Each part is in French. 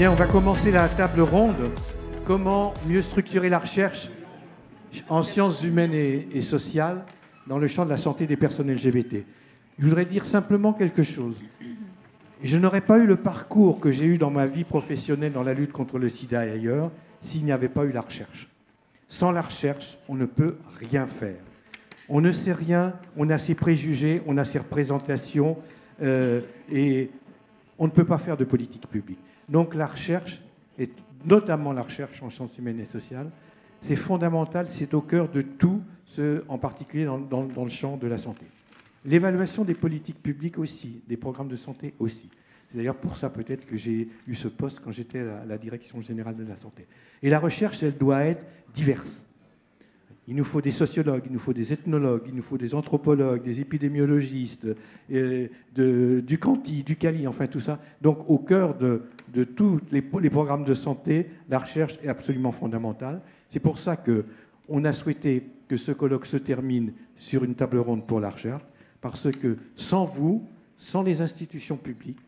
Bien, on va commencer la table ronde. Comment mieux structurer la recherche en sciences humaines et sociales dans le champ de la santé des personnes LGBT? Je voudrais dire simplement quelque chose. Je n'aurais pas eu le parcours que j'ai eu dans ma vie professionnelle dans la lutte contre le sida et ailleurs s'il n'y avait pas eu la recherche. Sans la recherche, on ne peut rien faire. On ne sait rien, on a ses préjugés, on a ses représentations et on ne peut pas faire de politique publique. Donc la recherche, et notamment la recherche en sciences humaines et sociales, c'est fondamental, c'est au cœur de tout, en particulier dans le champ de la santé. L'évaluation des politiques publiques aussi, des programmes de santé aussi. C'est d'ailleurs pour ça peut-être que j'ai eu ce poste quand j'étais à la direction générale de la santé. Et la recherche, elle doit être diverse. Il nous faut des sociologues, il nous faut des ethnologues, il nous faut des anthropologues, des épidémiologistes, du Canti, du Cali, enfin tout ça. Donc au cœur de tous les programmes de santé, la recherche est absolument fondamentale. C'est pour ça qu'on a souhaité que ce colloque se termine sur une table ronde pour la recherche, parce que sans vous, sans les institutions publiques,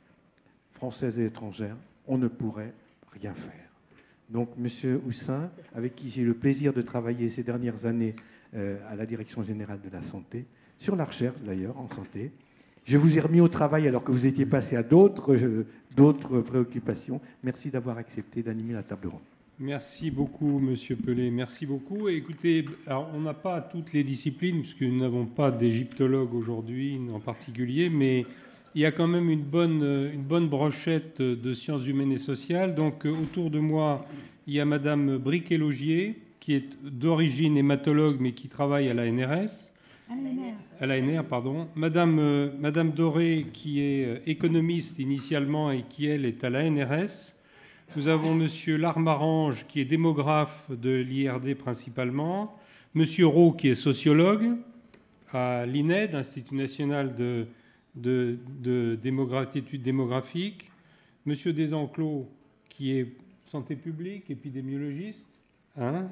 françaises et étrangères, on ne pourrait rien faire. Donc, M. Houssin, avec qui j'ai eu le plaisir de travailler ces dernières années à la Direction générale de la santé, sur la recherche d'ailleurs, en santé, je vous ai remis au travail alors que vous étiez passé à d'autres préoccupations. Merci d'avoir accepté d'animer la table ronde. Merci beaucoup, Monsieur Pelé. Merci beaucoup. Et écoutez, alors on n'a pas toutes les disciplines, puisque nous n'avons pas d'égyptologue aujourd'hui en particulier, mais il y a quand même une bonne brochette de sciences humaines et sociales. Donc, autour de moi, il y a Madame Briquet-Logier, qui est d'origine hématologue, mais qui travaille à l'ANRS. À l'ANR, pardon. Madame Doré, qui est économiste initialement et qui, elle, est à l'ANRS. Nous avons Monsieur Larmarange, qui est démographe de l'IRD principalement. Monsieur Roux, qui est sociologue à l'INED, Institut national d'études démographiques. Monsieur Desenclos, qui est santé publique, épidémiologiste, à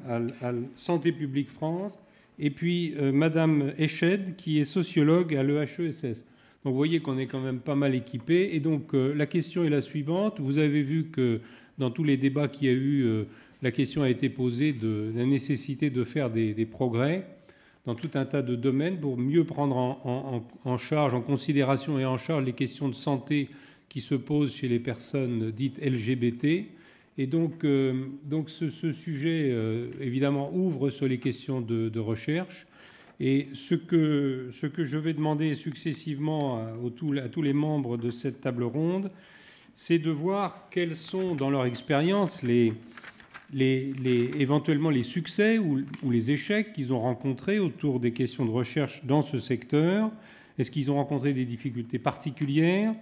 Santé publique France. Et puis Madame Eched, qui est sociologue à l'EHESS. Donc vous voyez qu'on est quand même pas mal équipé. Et donc la question est la suivante. Vous avez vu que dans tous les débats qu'il y a eu, la question a été posée de la nécessité de faire des progrès dans tout un tas de domaines pour mieux prendre en charge, en considération et en charge les questions de santé qui se posent chez les personnes dites LGBT. Et donc ce sujet, évidemment, ouvre sur les questions de recherche. Et ce que je vais demander successivement à tous les membres de cette table ronde, c'est de voir quels sont, dans leur expérience, éventuellement les succès ou les échecs qu'ils ont rencontrés autour des questions de recherche dans ce secteur. Est-ce qu'ils ont rencontré des difficultés particulières?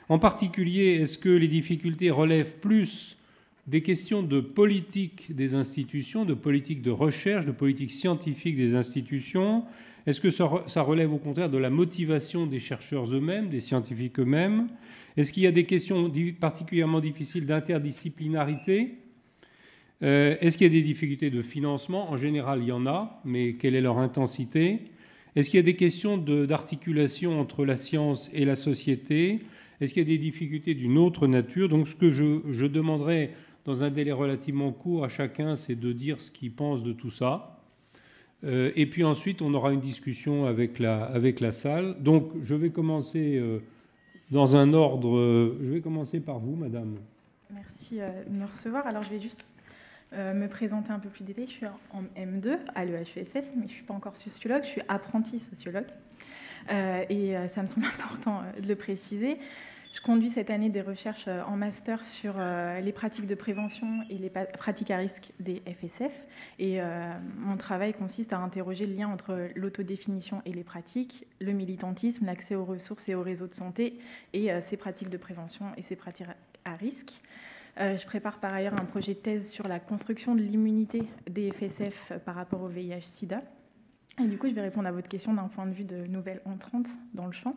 En particulier, est-ce que les difficultés relèvent plus des questions de politique des institutions, de politique de recherche, de politique scientifique des institutions? Est-ce que ça relève au contraire de la motivation des chercheurs eux-mêmes, des scientifiques eux-mêmes? Est-ce qu'il y a des questions particulièrement difficiles d'interdisciplinarité? Est-ce qu'il y a des difficultés de financement? En général, il y en a, mais quelle est leur intensité? Est-ce qu'il y a des questions d'articulation entre la science et la société? Est-ce qu'il y a des difficultés d'une autre nature? Donc ce que je demanderai dans un délai relativement court à chacun, c'est de dire ce qu'il pense de tout ça. Et puis ensuite, on aura une discussion avec la salle. Donc je vais commencer dans un ordre... je vais commencer par vous, madame. Merci de me recevoir. Alors je vais juste me présenter un peu plus détaillé. Je suis en M2 à l'EHESS, mais je ne suis pas encore sociologue, je suis apprentie sociologue. Et ça me semble important de le préciser. Je conduis cette année des recherches en master sur les pratiques de prévention et les pratiques à risque des FSF. Et mon travail consiste à interroger le lien entre l'autodéfinition et les pratiques, le militantisme, l'accès aux ressources et aux réseaux de santé et ces pratiques de prévention et ces pratiques à risque. Je prépare par ailleurs un projet de thèse sur la construction de l'immunité des FSF par rapport au VIH-Sida. Et du coup, je vais répondre à votre question d'un point de vue de nouvelle entrante dans le champ.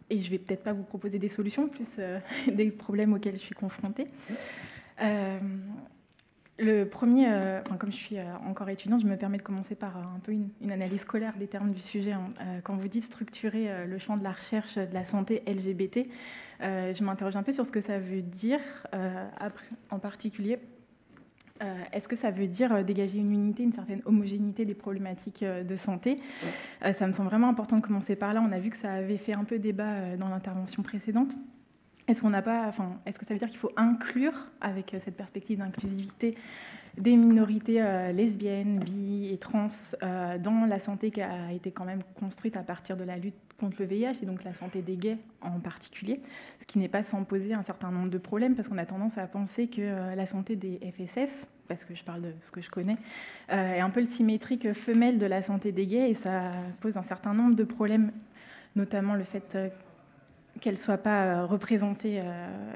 Et je ne vais peut-être pas vous proposer des solutions, plus des problèmes auxquels je suis confrontée. Le premier, comme je suis encore étudiante, je me permets de commencer par un peu une analyse scolaire des termes du sujet. Quand vous dites structurer le champ de la recherche de la santé LGBT, je m'interroge un peu sur ce que ça veut dire, en particulier. Est-ce que ça veut dire dégager une unité, une certaine homogénéité des problématiques de santé? Ça me semble vraiment important de commencer par là. On a vu que ça avait fait un peu débat dans l'intervention précédente. Est-ce que ça veut dire qu'il faut inclure, avec cette perspective d'inclusivité, des minorités lesbiennes, bi et trans dans la santé qui a été quand même construite à partir de la lutte contre le VIH, et donc la santé des gays en particulier, ce qui n'est pas sans poser un certain nombre de problèmes, parce qu'on a tendance à penser que la santé des FSF, parce que je parle de ce que je connais, est un peu le symétrique femelle de la santé des gays, et ça pose un certain nombre de problèmes, notamment le fait qu'elle ne soit pas représentée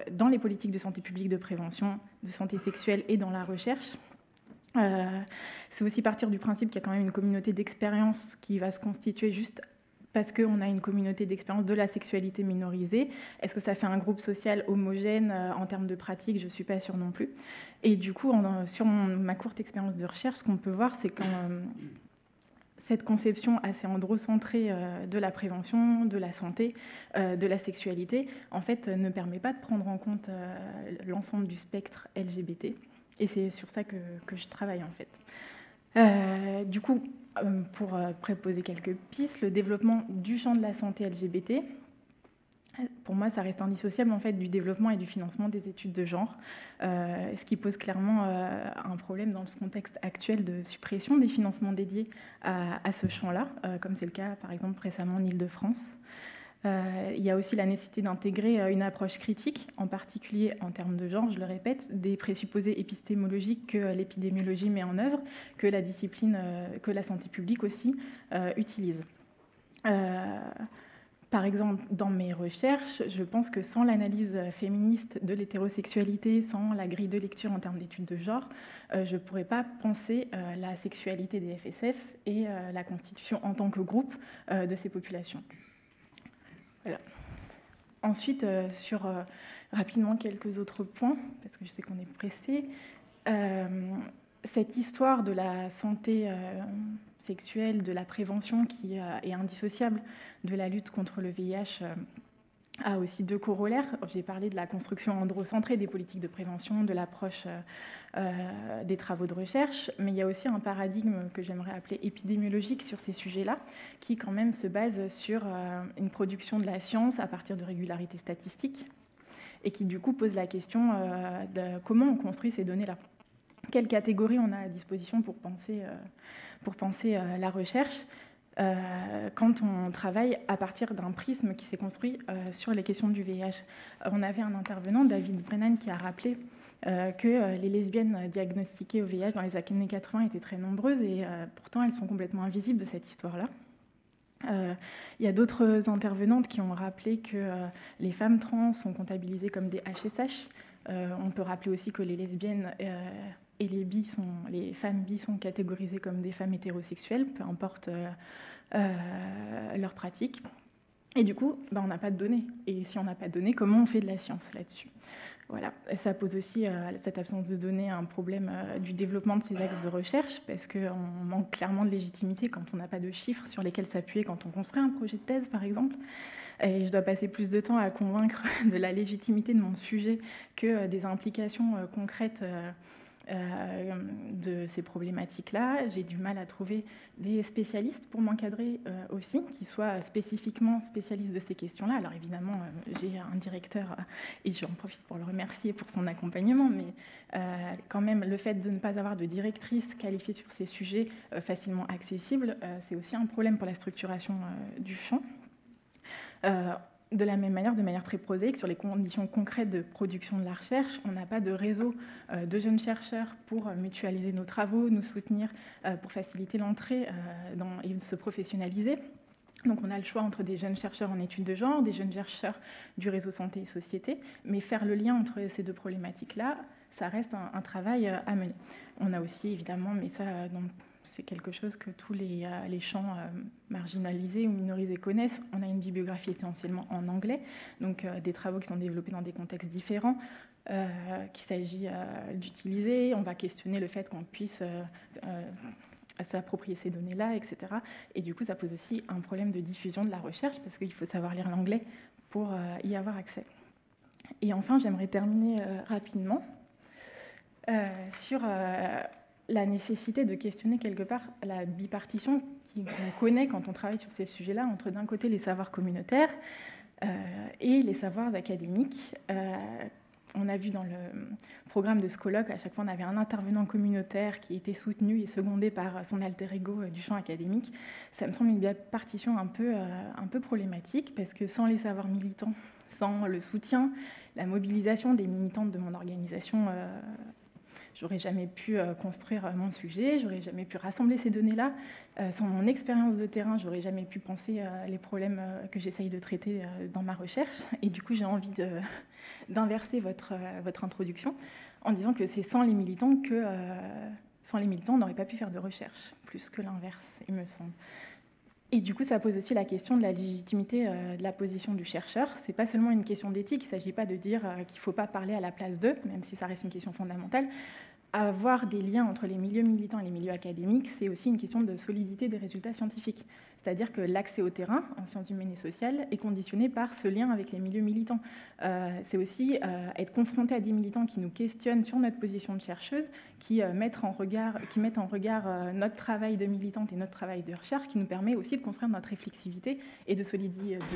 dans les politiques de santé publique, de prévention, de santé sexuelle et dans la recherche. C'est aussi partir du principe qu'il y a quand même une communauté d'expérience qui va se constituer juste parce qu'on a une communauté d'expérience de la sexualité minorisée. Est-ce que ça fait un groupe social homogène en termes de pratique? Je ne suis pas sûre non plus. Et du coup, sur ma courte expérience de recherche, ce qu'on peut voir, c'est que cette conception assez androcentrée de la prévention, de la santé, de la sexualité, en fait, ne permet pas de prendre en compte l'ensemble du spectre LGBT. Et c'est sur ça que je travaille, en fait. Du coup, pour préposer quelques pistes, le développement du champ de la santé LGBT, pour moi, ça reste indissociable en fait du développement et du financement des études de genre, ce qui pose clairement un problème dans ce contexte actuel de suppression des financements dédiés à ce champ-là, comme c'est le cas par exemple récemment en Île-de-France. Il y a aussi la nécessité d'intégrer une approche critique, en particulier en termes de genre, je le répète, des présupposés épistémologiques que l'épidémiologie met en œuvre, que la discipline, que la santé publique aussi utilise. Par exemple, dans mes recherches, je pense que sans l'analyse féministe de l'hétérosexualité, sans la grille de lecture en termes d'études de genre, je ne pourrais pas penser la sexualité des FSF et la constitution en tant que groupe de ces populations. Voilà. Ensuite, sur rapidement quelques autres points, parce que je sais qu'on est pressé. Cette histoire de la santé sexuelle, de la prévention qui est indissociable de la lutte contre le VIH a aussi deux corollaires. J'ai parlé de la construction androcentrée des politiques de prévention, de l'approche des travaux de recherche, mais il y a aussi un paradigme que j'aimerais appeler épidémiologique sur ces sujets-là, qui quand même se base sur une production de la science à partir de régularités statistiques, et qui du coup pose la question de comment on construit ces données-là. Quelles catégories on a à disposition pour penser la recherche quand on travaille à partir d'un prisme qui s'est construit sur les questions du VIH. On avait un intervenant, David Brennan, qui a rappelé que les lesbiennes diagnostiquées au VIH dans les années 80 étaient très nombreuses et pourtant elles sont complètement invisibles de cette histoire-là. Il y a d'autres intervenantes qui ont rappelé que les femmes trans sont comptabilisées comme des HSH. On peut rappeler aussi que les lesbiennes et les femmes bi sont catégorisées comme des femmes hétérosexuelles, peu importe leur pratique. Et du coup, on n'a pas de données. Et si on n'a pas de données, comment on fait de la science là-dessus? Voilà. Et ça pose aussi, cette absence de données, un problème du développement de ces axes de recherche, parce qu'on manque clairement de légitimité quand on n'a pas de chiffres sur lesquels s'appuyer quand on construit un projet de thèse, par exemple. Et je dois passer plus de temps à convaincre de la légitimité de mon sujet que des implications concrètes de ces problématiques-là. J'ai du mal à trouver des spécialistes pour m'encadrer aussi, qui soient spécifiquement spécialistes de ces questions-là. Alors évidemment, j'ai un directeur, et j'en profite pour le remercier pour son accompagnement, mais quand même, le fait de ne pas avoir de directrice qualifiée sur ces sujets facilement accessibles, c'est aussi un problème pour la structuration du champ. De la même manière, de manière très prosaïque, sur les conditions concrètes de production de la recherche, on n'a pas de réseau de jeunes chercheurs pour mutualiser nos travaux, nous soutenir, pour faciliter l'entrée et se professionnaliser. Donc on a le choix entre des jeunes chercheurs en études de genre, des jeunes chercheurs du réseau santé et société, mais faire le lien entre ces deux problématiques-là, ça reste un travail à mener. On a aussi, évidemment, mais ça, c'est quelque chose que tous les champs marginalisés ou minorisés connaissent. On a une bibliographie essentiellement en anglais, donc des travaux qui sont développés dans des contextes différents, qu'il s'agit d'utiliser. On va questionner le fait qu'on puisse s'approprier ces données-là, etc. Et du coup, ça pose aussi un problème de diffusion de la recherche, parce qu'il faut savoir lire l'anglais pour y avoir accès. Et enfin, j'aimerais terminer rapidement sur la nécessité de questionner quelque part la bipartition qu'on connaît quand on travaille sur ces sujets-là, entre d'un côté les savoirs communautaires et les savoirs académiques. On a vu dans le programme de ce colloque, à chaque fois on avait un intervenant communautaire qui était soutenu et secondé par son alter ego du champ académique. Ça me semble une bipartition un peu problématique, parce que sans les savoirs militants, sans le soutien, la mobilisation des militantes de mon organisation, j'aurais jamais pu construire mon sujet, j'aurais jamais pu rassembler ces données-là. Sans mon expérience de terrain, j'aurais jamais pu penser les problèmes que j'essaye de traiter dans ma recherche. Et du coup, j'ai envie d'inverser votre introduction en disant que c'est sans les militants on n'aurait pas pu faire de recherche, plus que l'inverse, il me semble. Et du coup, ça pose aussi la question de la légitimité de la position du chercheur. Ce n'est pas seulement une question d'éthique, il ne s'agit pas de dire qu'il ne faut pas parler à la place d'eux, même si ça reste une question fondamentale. Avoir des liens entre les milieux militants et les milieux académiques, c'est aussi une question de solidité des résultats scientifiques. C'est-à-dire que l'accès au terrain, en sciences humaines et sociales, est conditionné par ce lien avec les milieux militants. C'est aussi être confronté à des militants qui nous questionnent sur notre position de chercheuse, qui mettent en regard notre travail de militante et notre travail de recherche, qui nous permet aussi de construire notre réflexivité et de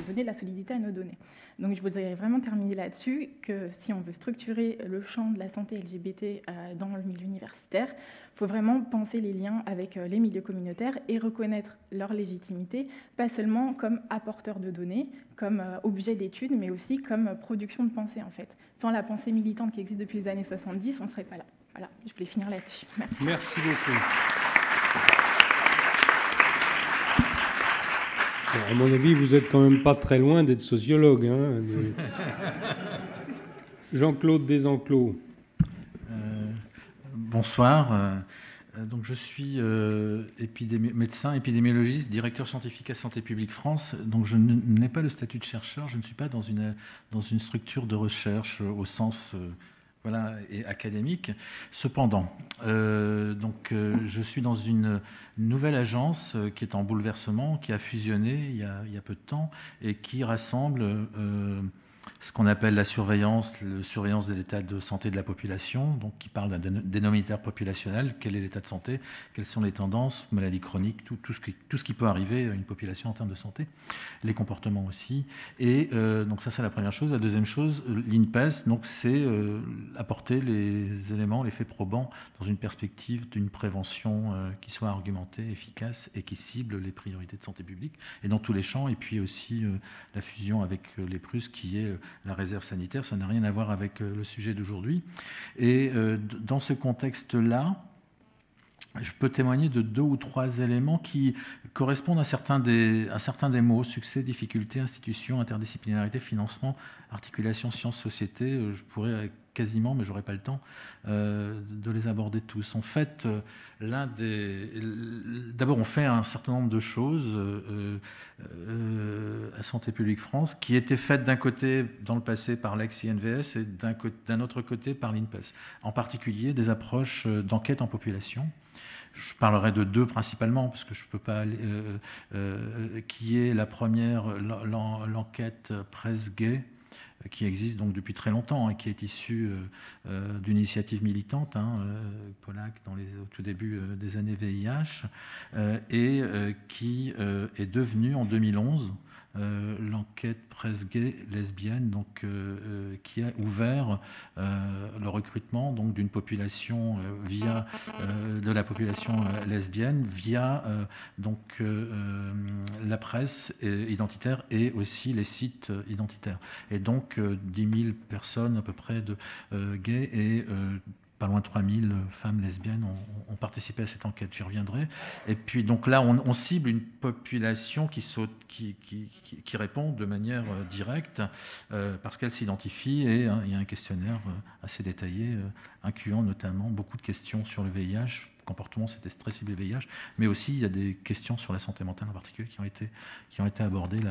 donner de la solidité à nos données. Donc je voudrais vraiment terminer là-dessus, que si on veut structurer le champ de la santé LGBT dans le milieu universitaire, il faut vraiment penser les liens avec les milieux communautaires et reconnaître leur légitimité, pas seulement comme apporteurs de données, comme objet d'étude, mais aussi comme production de pensée, en fait. Sans la pensée militante qui existe depuis les années 70, on ne serait pas là. Voilà, je voulais finir là-dessus. Merci. Merci beaucoup. Bon, à mon avis, vous n'êtes quand même pas très loin d'être sociologue. Hein, Jean-Claude Desenclos. Bonsoir. Donc je suis médecin épidémiologiste, directeur scientifique à Santé publique France. Donc je n'ai pas le statut de chercheur, je ne suis pas dans une structure de recherche au sens et académique. Cependant, je suis dans une nouvelle agence qui est en bouleversement, qui a fusionné il y a peu de temps et qui rassemble ce qu'on appelle la surveillance de l'état de santé de la population, donc qui parle d'un dénominateur populationnel, quel est l'état de santé, quelles sont les tendances, maladies chroniques, tout ce qui peut arriver à une population en termes de santé, les comportements aussi. Et donc ça, c'est la première chose. La deuxième chose, l'INPES, donc c'est apporter les éléments, les faits probants dans une perspective d'une prévention qui soit argumentée, efficace et qui cible les priorités de santé publique et dans tous les champs. Et puis aussi la fusion avec les Prus, qui est la réserve sanitaire, ça n'a rien à voir avec le sujet d'aujourd'hui. Et dans ce contexte-là, je peux témoigner de 2 ou 3 éléments qui correspondent à certains des mots: succès, difficulté, institution, interdisciplinarité, financement, articulation, sciences, société. Je pourrais quasiment, mais je n'aurai pas le temps, de les aborder tous. En fait, d'abord, on fait un certain nombre de choses à Santé publique France qui étaient faites d'un côté, dans le passé, par l'ex-INVS et d'un autre côté par l'INPES. En particulier, des approches d'enquête en population. Je parlerai de 2 principalement, parce que je ne peux pas qui est la première, l'enquête presse gay, qui existe donc depuis très longtemps et qui est issue d'une initiative militante, Polac, au tout début des années VIH, et qui est devenue en 2011 l'enquête presse gay lesbienne, donc qui a ouvert le recrutement donc d'une population via de la population lesbienne via la presse identitaire et aussi les sites identitaires. Et donc 10 000 personnes à peu près de gays et pas loin de 3000 femmes lesbiennes ont participé à cette enquête, j'y reviendrai. Et puis donc là, on cible une population qui répond de manière directe parce qu'elle s'identifie, et il y a un questionnaire assez détaillé, incluant notamment beaucoup de questions sur le VIH, comportement, c'était très ciblé VIH, mais aussi il y a des questions sur la santé mentale en particulier qui ont été abordées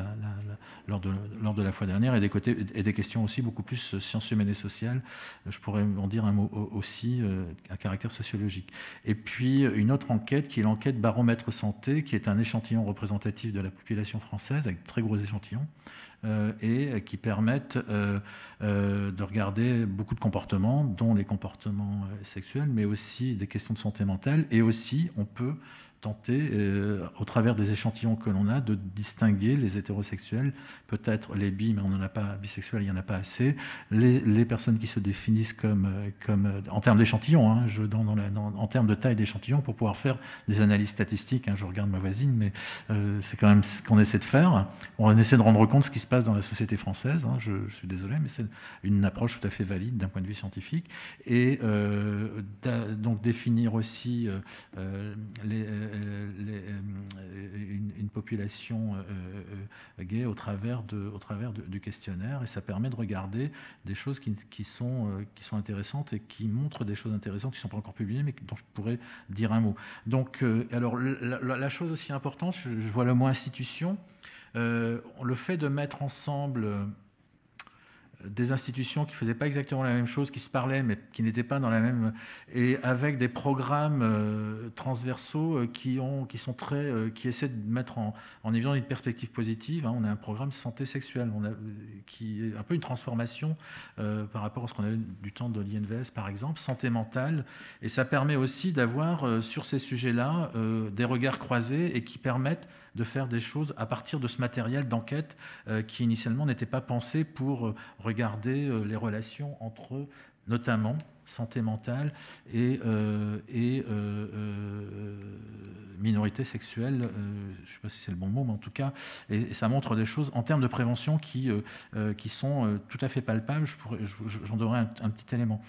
lors de la fois dernière, et des questions aussi beaucoup plus sciences humaines et sociales. Je pourrais en dire un mot aussi à caractère sociologique. Et puis une autre enquête qui est l'enquête Baromètre Santé, qui est un échantillon représentatif de la population française, avec de très gros échantillons, et qui permettent de regarder beaucoup de comportements, dont les comportements sexuels, mais aussi des questions de santé mentale. Et aussi, on peut tenter, au travers des échantillons que l'on a, de distinguer les hétérosexuels, peut-être les bi, mais on n'en a pas, bisexuels, il n'y en a pas assez, les personnes qui se définissent comme en termes d'échantillons, hein, en termes de taille d'échantillons, pour pouvoir faire des analyses statistiques. Hein, je regarde ma voisine, mais c'est quand même ce qu'on essaie de faire. On essaie de rendre compte de ce qui se passe dans la société française. Hein, je suis désolé, mais c'est une approche tout à fait valide d'un point de vue scientifique. Et donc définir aussi une population gay au travers du questionnaire, et ça permet de regarder des choses qui sont intéressantes et qui montrent des choses intéressantes qui ne sont pas encore publiées, mais dont je pourrais dire un mot. Donc, alors la chose aussi importante, je vois le mot institution, le fait de mettre ensemble des institutions qui ne faisaient pas exactement la même chose, qui se parlaient mais qui n'étaient pas dans la même, et avec des programmes transversaux qui essaient de mettre en évidence une perspective positive. Hein. On a un programme santé sexuelle, qui est un peu une transformation par rapport à ce qu'on avait du temps de l'INVS par exemple, santé mentale, et ça permet aussi d'avoir sur ces sujets-là des regards croisés et qui permettent de faire des choses à partir de ce matériel d'enquête qui initialement n'était pas pensé pour regarder les relations entre, notamment, santé mentale et minorité sexuelle, je ne sais pas si c'est le bon mot, mais en tout cas, et ça montre des choses en termes de prévention qui sont tout à fait palpables. J'en donnerai un petit élément.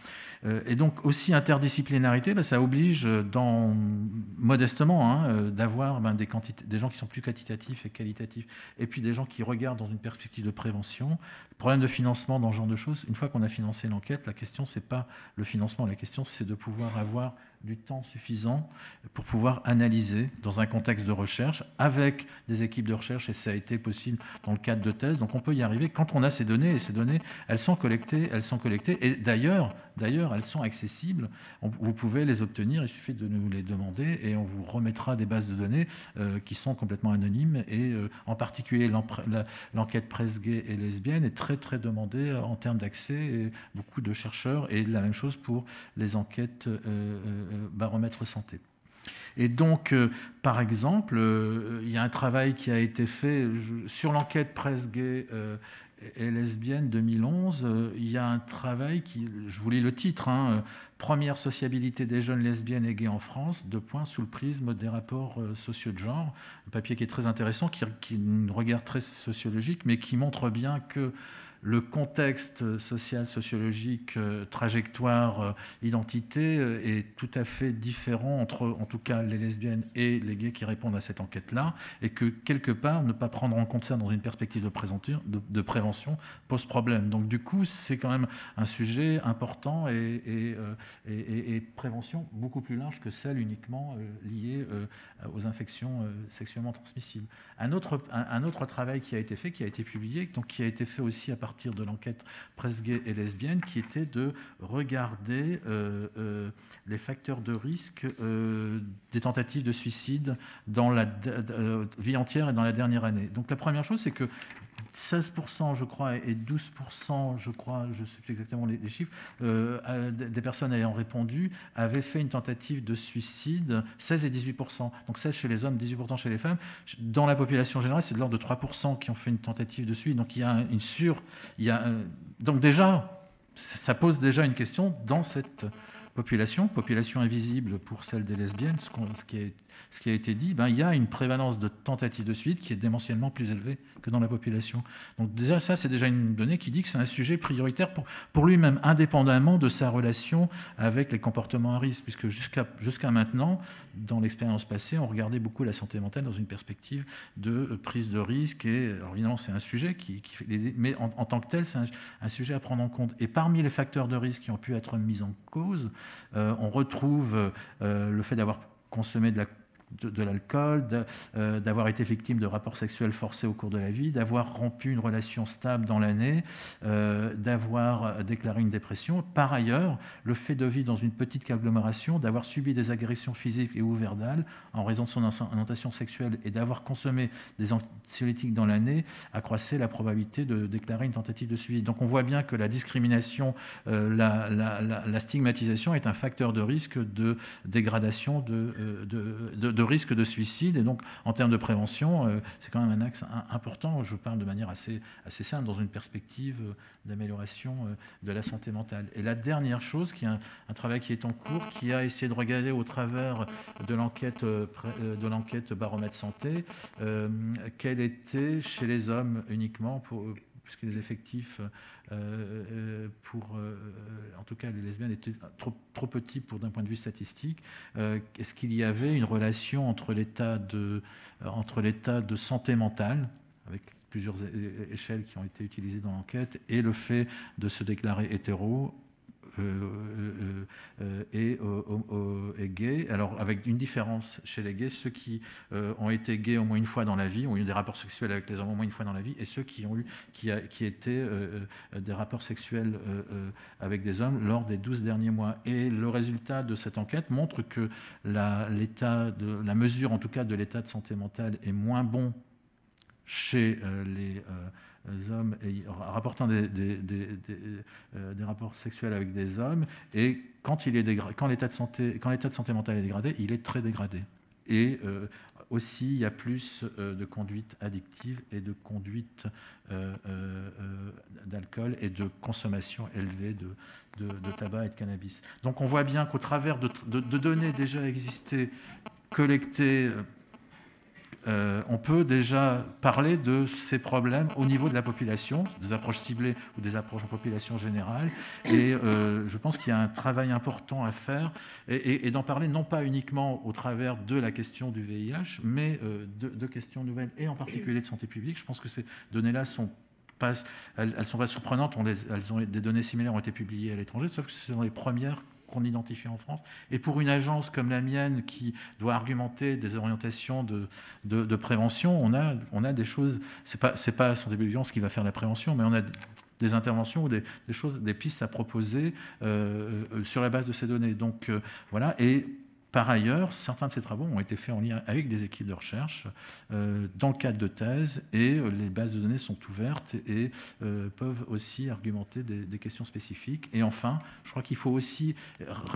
Et donc aussi interdisciplinarité, ça oblige modestement d'avoir des gens qui sont plus quantitatifs et qualitatifs, et puis des gens qui regardent dans une perspective de prévention. Le problème de financement dans ce genre de choses, une fois qu'on a financé l'enquête, la question c'est pas le financement, la question c'est de pouvoir avoir du temps suffisant pour pouvoir analyser dans un contexte de recherche avec des équipes de recherche, et ça a été possible dans le cadre de thèses. Donc on peut y arriver quand on a ces données, et ces données, elles sont collectées, et d'ailleurs, elles sont accessibles. Vous pouvez les obtenir, il suffit de nous les demander, et on vous remettra des bases de données qui sont complètement anonymes, et en particulier l'enquête presse gay et lesbienne est très très demandée en termes d'accès, et beaucoup de chercheurs, et la même chose pour les enquêtes baromètre santé. Et donc, par exemple, il y a un travail qui a été fait sur l'enquête presse gay et lesbienne 2011. Il y a un travail je vous lis le titre, Première sociabilité des jeunes lesbiennes et gays en France, sous le prisme des rapports sociaux de genre. Un papier qui est très intéressant, qui a un regard très sociologique, mais qui montre bien que le contexte social, sociologique, trajectoire, identité est tout à fait différent entre, en tout cas, les lesbiennes et les gays qui répondent à cette enquête-là, et que, quelque part, ne pas prendre en compte ça dans une perspective de prévention pose problème. Donc, du coup, c'est quand même un sujet important et prévention beaucoup plus large que celle uniquement liée aux infections sexuellement transmissibles. Un autre travail qui a été fait, qui a été publié, donc qui a été fait aussi à partir de l'enquête presse gay et lesbienne, qui était de regarder les facteurs de risque des tentatives de suicide dans la vie entière et dans la dernière année. Donc la première chose, c'est que 16%, je crois, et 12%, je crois, je ne sais plus exactement les chiffres, des personnes ayant répondu avaient fait une tentative de suicide, 16 et 18%. Donc 16 chez les hommes, 18% chez les femmes. Dans la population générale, c'est de l'ordre de 3% qui ont fait une tentative de suicide. Donc il y a donc déjà, ça pose déjà une question dans cette population invisible pour celle des lesbiennes, ce qui est ce qui a été dit, il y a une prévalence de tentatives de suicide qui est démentiellement plus élevée que dans la population. Donc déjà, ça, c'est déjà une donnée qui dit que c'est un sujet prioritaire pour lui-même, indépendamment de sa relation avec les comportements à risque, puisque jusqu'à maintenant, dans l'expérience passée, on regardait beaucoup la santé mentale dans une perspective de prise de risque. Et alors évidemment, c'est un sujet mais en tant que tel, c'est un sujet à prendre en compte. Et parmi les facteurs de risque qui ont pu être mis en cause, on retrouve le fait d'avoir consommé de l'alcool, d'avoir été victime de rapports sexuels forcés au cours de la vie, d'avoir rompu une relation stable dans l'année, d'avoir déclaré une dépression. Par ailleurs, le fait de vivre dans une petite agglomération, d'avoir subi des agressions physiques et ou verbales en raison de son orientation sexuelle et d'avoir consommé des anxiolytiques dans l'année accroissait la probabilité de déclarer une tentative de suicide. Donc on voit bien que la discrimination, la stigmatisation est un facteur de risque de dégradation, de risque de suicide. Et donc, en termes de prévention, c'est quand même un axe important. Je parle de manière assez simple, dans une perspective d'amélioration de la santé mentale. Et la dernière chose, qui est un travail qui est en cours, qui a essayé de regarder au travers de l'enquête baromètre santé, quelle était chez les hommes uniquement, puisque les effectifs en tout cas les lesbiennes étaient trop petits d'un point de vue statistique. Est-ce qu'il y avait une relation entre l'état de santé mentale, avec plusieurs échelles qui ont été utilisées dans l'enquête, et le fait de se déclarer hétéro et gays. Alors, avec une différence chez les gays, ceux qui ont été gays au moins une fois dans la vie, ont eu des rapports sexuels avec les hommes au moins une fois dans la vie, et ceux qui étaient des rapports sexuels avec des hommes lors des 12 derniers mois. Et le résultat de cette enquête montre que la mesure, en tout cas, de l'état de santé mentale est moins bon chez les hommes rapportant des rapports sexuels avec des hommes, et quand l'état de santé mentale est dégradé, il est très dégradé. Et aussi, il y a plus de conduite addictive et de conduite d'alcool et de consommation élevée de tabac et de cannabis. Donc on voit bien qu'au travers de données déjà existées, collectées, on peut déjà parler de ces problèmes au niveau de la population, des approches ciblées ou des approches en population générale. Et je pense qu'il y a un travail important à faire et d'en parler non pas uniquement au travers de la question du VIH, mais de questions nouvelles et en particulier de santé publique. Je pense que ces données-là elles sont pas surprenantes. Des données similaires ont été publiées à l'étranger, sauf que ce sont les premières qu'on identifie en France. Et pour une agence comme la mienne qui doit argumenter des orientations de prévention, on a des choses, c'est pas Santé publique France qui va faire la prévention, mais on a des interventions ou des pistes à proposer sur la base de ces données. Donc voilà. Et par ailleurs, certains de ces travaux ont été faits en lien avec des équipes de recherche dans le cadre de thèses, et les bases de données sont ouvertes et peuvent aussi argumenter des questions spécifiques. Et enfin, je crois qu'il faut aussi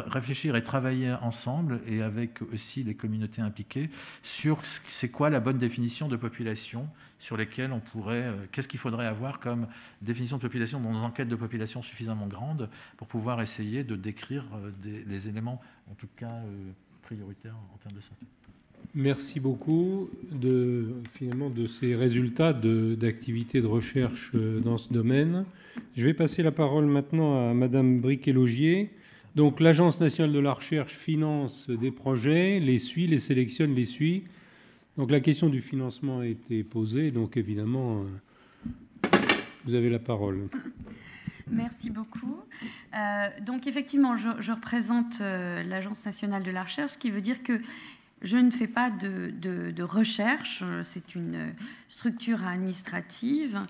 réfléchir et travailler ensemble, et avec aussi les communautés impliquées, sur c'est quoi la bonne définition de population sur lesquelles on pourrait... qu'est-ce qu'il faudrait avoir comme définition de population dans nos enquêtes de population suffisamment grandes pour pouvoir essayer de décrire les éléments, en tout cas prioritaires en termes de santé. Merci beaucoup finalement de ces résultats d'activités de recherche dans ce domaine. Je vais passer la parole maintenant à Madame Briquet-Logier. Donc l'Agence nationale de la recherche finance des projets, les suit, les sélectionne, les suit. Donc la question du financement a été posée, donc évidemment, vous avez la parole. Merci beaucoup. Donc effectivement, je représente l'Agence nationale de la recherche, ce qui veut dire que je ne fais pas de recherche. C'est une structure administrative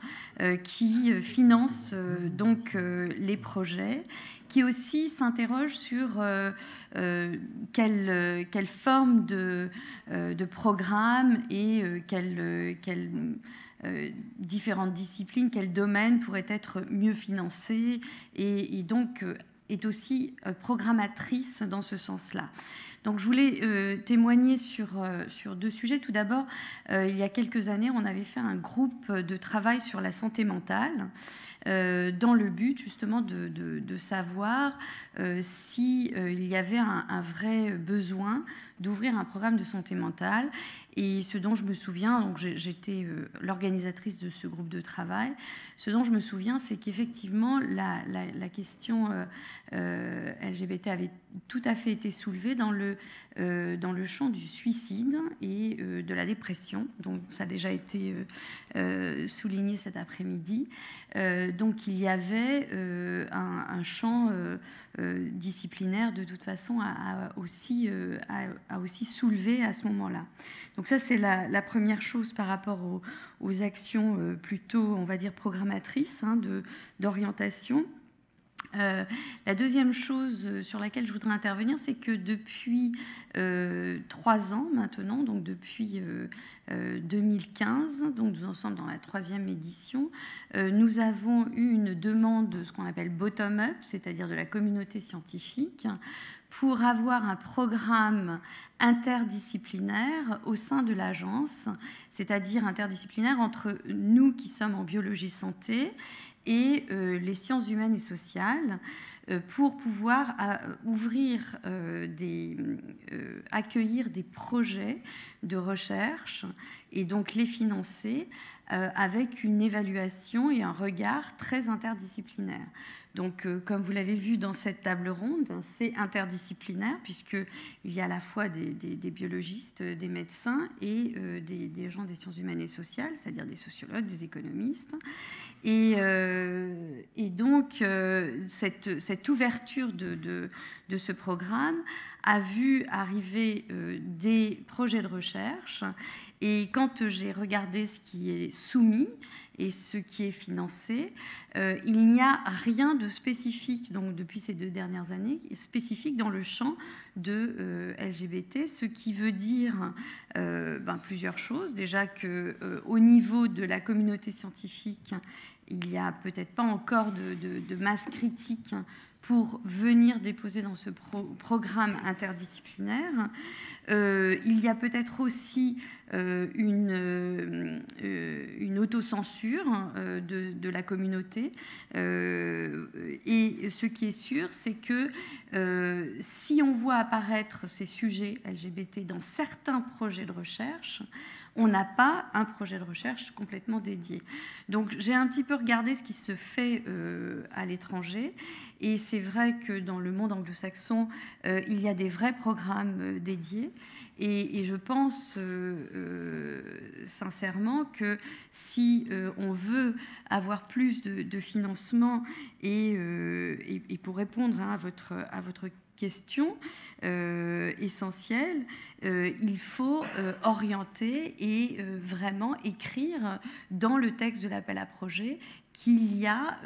qui finance donc les projets, qui aussi s'interroge sur quelle forme de programme et quelle différentes disciplines, quels domaines pourraient être mieux financés, et donc est aussi programmatrice dans ce sens-là. Donc je voulais témoigner sur 2 sujets. Tout d'abord, il y a quelques années, on avait fait un groupe de travail sur la santé mentale, dans le but justement de savoir s'il y avait un vrai besoin d'ouvrir un programme de santé mentale. Et ce dont je me souviens, donc j'étais l'organisatrice de ce groupe de travail, ce dont je me souviens, c'est qu'effectivement la question LGBT avait tout à fait été soulevée dans le champ du suicide et de la dépression. Donc ça a déjà été souligné cet après-midi. Donc il y avait un champ disciplinaire de toute façon à aussi soulever à ce moment-là. Donc ça, c'est la première chose par rapport aux actions plutôt, on va dire, programmatrices d'orientation. La deuxième chose sur laquelle je voudrais intervenir, c'est que depuis 3 ans maintenant, donc depuis 2015, donc nous en sommes dans la 3e édition, nous avons eu une demande de ce qu'on appelle bottom-up, c'est-à-dire de la communauté scientifique, pour avoir un programme interdisciplinaire au sein de l'agence, c'est-à-dire interdisciplinaire entre nous qui sommes en biologie santé et les sciences humaines et sociales, pour pouvoir accueillir des projets de recherche et donc les financer avec une évaluation et un regard très interdisciplinaire. Donc, comme vous l'avez vu dans cette table ronde, c'est interdisciplinaire puisqu'il y a à la fois des biologistes, des médecins et des gens des sciences humaines et sociales, c'est-à-dire des sociologues, des économistes. Et donc, cette ouverture de ce programme a vu arriver des projets de recherche. Et quand j'ai regardé ce qui est soumis et ce qui est financé, il n'y a rien de spécifique, donc depuis ces 2 dernières années, spécifique dans le champ de LGBT, ce qui veut dire plusieurs choses. Déjà qu'au niveau de la communauté scientifique, il n'y a peut-être pas encore de masse critique pour venir déposer dans ce programme interdisciplinaire. Il y a peut-être aussi une autocensure de la communauté. Et ce qui est sûr, c'est que si on voit apparaître ces sujets LGBT dans certains projets de recherche, on n'a pas un projet de recherche complètement dédié. Donc j'ai un petit peu regardé ce qui se fait à l'étranger, et c'est vrai que dans le monde anglo-saxon, il y a des vrais programmes dédiés, et je pense sincèrement que si on veut avoir plus de financement, et pour répondre à votre question essentielle, il faut orienter et vraiment écrire dans le texte de l'appel à projet qu'il y a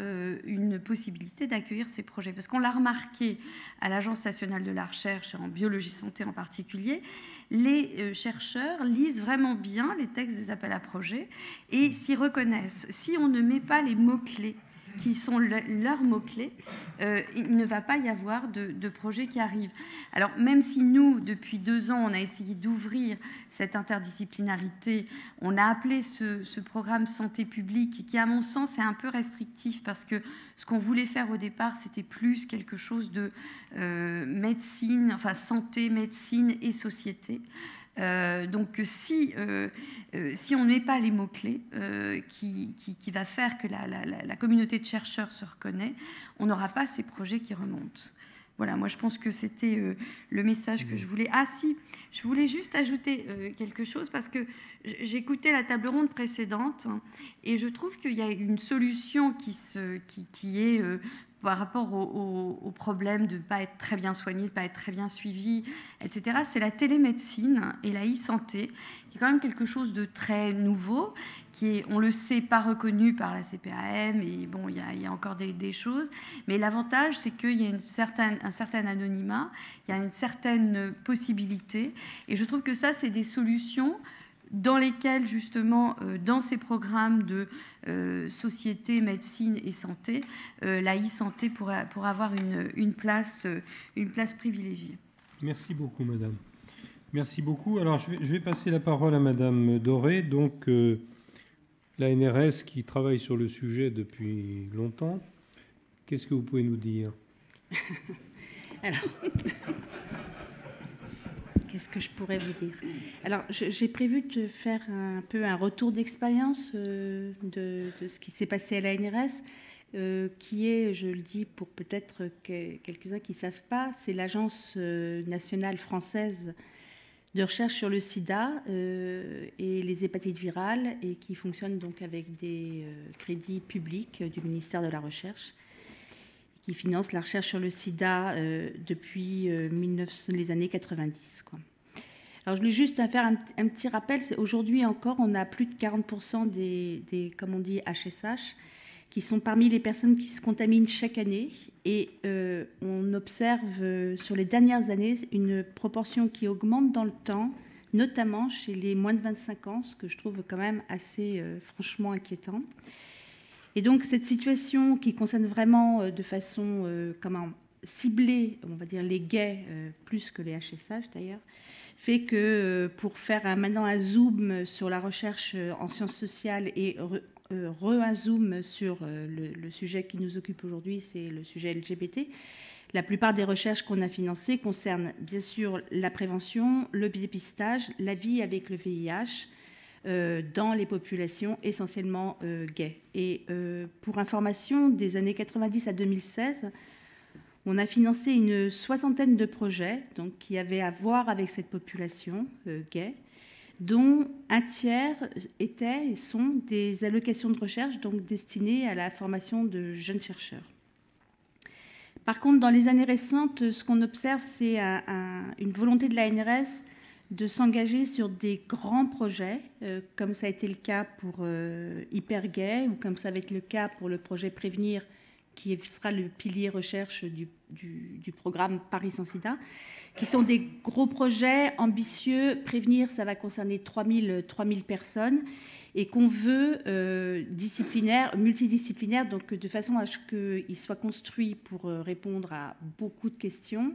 une possibilité d'accueillir ces projets. Parce qu'on l'a remarqué à l'Agence nationale de la recherche, en biologie santé en particulier, les chercheurs lisent vraiment bien les textes des appels à projets et s'y reconnaissent. Si on ne met pas les mots-clés qui sont leurs mots-clés, il ne va pas y avoir de projet qui arrive. Alors, même si nous, depuis 2 ans, on a essayé d'ouvrir cette interdisciplinarité, on a appelé ce programme santé publique, qui, à mon sens, est un peu restrictif, parce que ce qu'on voulait faire au départ, c'était plus quelque chose de médecine, enfin santé, médecine et société. Donc si on ne met pas les mots-clés qui va faire que la communauté de chercheurs se reconnaît, on n'aura pas ces projets qui remontent. Voilà, moi je pense que c'était le message que je voulais... Ah si, je voulais juste ajouter quelque chose, parce que j'écoutais la table ronde précédente et je trouve qu'il y a une solution qui est... par rapport au problème de ne pas être très bien soigné, de ne pas être très bien suivi, etc., c'est la télémédecine et la e-santé, qui est quand même quelque chose de très nouveau, qui est, on le sait, pas reconnu par la CPAM, et bon, il y a encore des choses, mais l'avantage, c'est qu'il y a un certain anonymat, il y a une certaine possibilité, et je trouve que ça, c'est des solutions dans lesquels, justement, dans ces programmes de société, médecine et santé, la e-santé pourra avoir une place privilégiée. Merci beaucoup, madame. Merci beaucoup. Alors, je vais passer la parole à madame Doré, donc la NRS qui travaille sur le sujet depuis longtemps. Qu'est-ce que vous pouvez nous dire? Alors, qu'est-ce que je pourrais vous dire? Alors, j'ai prévu de faire un peu un retour d'expérience de ce qui s'est passé à la NRS, qui est, je le dis pour peut-être quelques-uns qui ne savent pas, c'est l'Agence nationale française de recherche sur le sida et les hépatites virales, et qui fonctionne donc avec des crédits publics du ministère de la Recherche, qui finance la recherche sur le sida depuis les années 90, quoi. Alors, je voulais juste faire un petit rappel. Aujourd'hui encore, on a plus de 40% des, comme on dit, HSH, qui sont parmi les personnes qui se contaminent chaque année. Et on observe sur les dernières années une proportion qui augmente dans le temps, notamment chez les moins de 25 ans, ce que je trouve quand même assez franchement inquiétant. Et donc cette situation qui concerne vraiment de façon ciblée, on va dire les gays plus que les HSH d'ailleurs, fait que pour faire maintenant un zoom sur la recherche en sciences sociales et un zoom sur le sujet qui nous occupe aujourd'hui, c'est le sujet LGBT. La plupart des recherches qu'on a financées concernent bien sûr la prévention, le dépistage, la vie avec le VIH dans les populations essentiellement gays. Et pour information, des années 90 à 2016, on a financé une soixantaine de projets donc, qui avaient à voir avec cette population gay, dont un tiers étaient et sont des allocations de recherche donc destinées à la formation de jeunes chercheurs. Par contre, dans les années récentes, ce qu'on observe, c'est une volonté de la NRS de s'engager sur des grands projets, comme ça a été le cas pour Hypergay, ou comme ça va être le cas pour le projet Prévenir, qui sera le pilier recherche du programme Paris sans sida, qui sont des gros projets ambitieux. Prévenir, ça va concerner 3000 personnes, et qu'on veut multidisciplinaire, donc de façon à ce qu'il soit construit pour répondre à beaucoup de questions,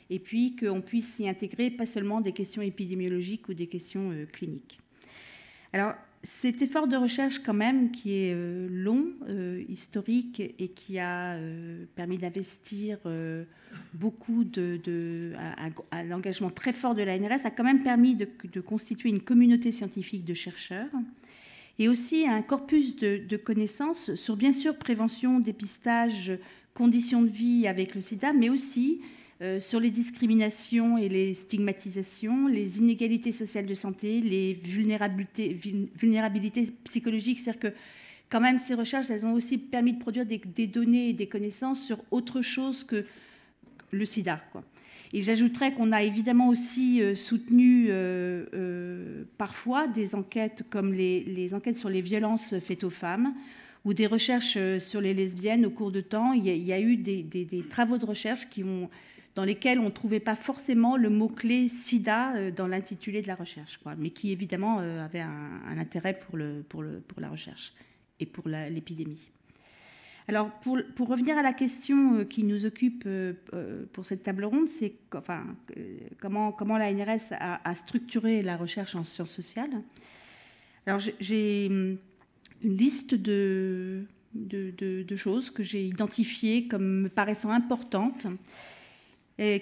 et puis qu'on puisse y intégrer pas seulement des questions épidémiologiques ou des questions cliniques. Alors, cet effort de recherche quand même qui est long, historique, et qui a permis d'investir beaucoup à l'engagement très fort de la NRS, a quand même permis de constituer une communauté scientifique de chercheurs, et aussi un corpus de connaissances sur, bien sûr, prévention, dépistage, conditions de vie avec le sida, mais aussi sur les discriminations et les stigmatisations, les inégalités sociales de santé, les vulnérabilités psychologiques. C'est-à-dire que quand même ces recherches, elles ont aussi permis de produire des données et des connaissances sur autre chose que le sida, quoi. Et j'ajouterais qu'on a évidemment aussi soutenu parfois des enquêtes comme les enquêtes sur les violences faites aux femmes, ou des recherches sur les lesbiennes au cours de temps. Il y a eu des travaux de recherche dans lesquels on ne trouvait pas forcément le mot-clé sida dans l'intitulé de la recherche, quoi, mais qui évidemment avait un intérêt pour la recherche et pour l'épidémie. Alors, pour revenir à la question qui nous occupe pour cette table ronde, c'est comment la NRS a structuré la recherche en sciences sociales. Alors, j'ai une liste de choses que j'ai identifiées comme me paraissant importantes,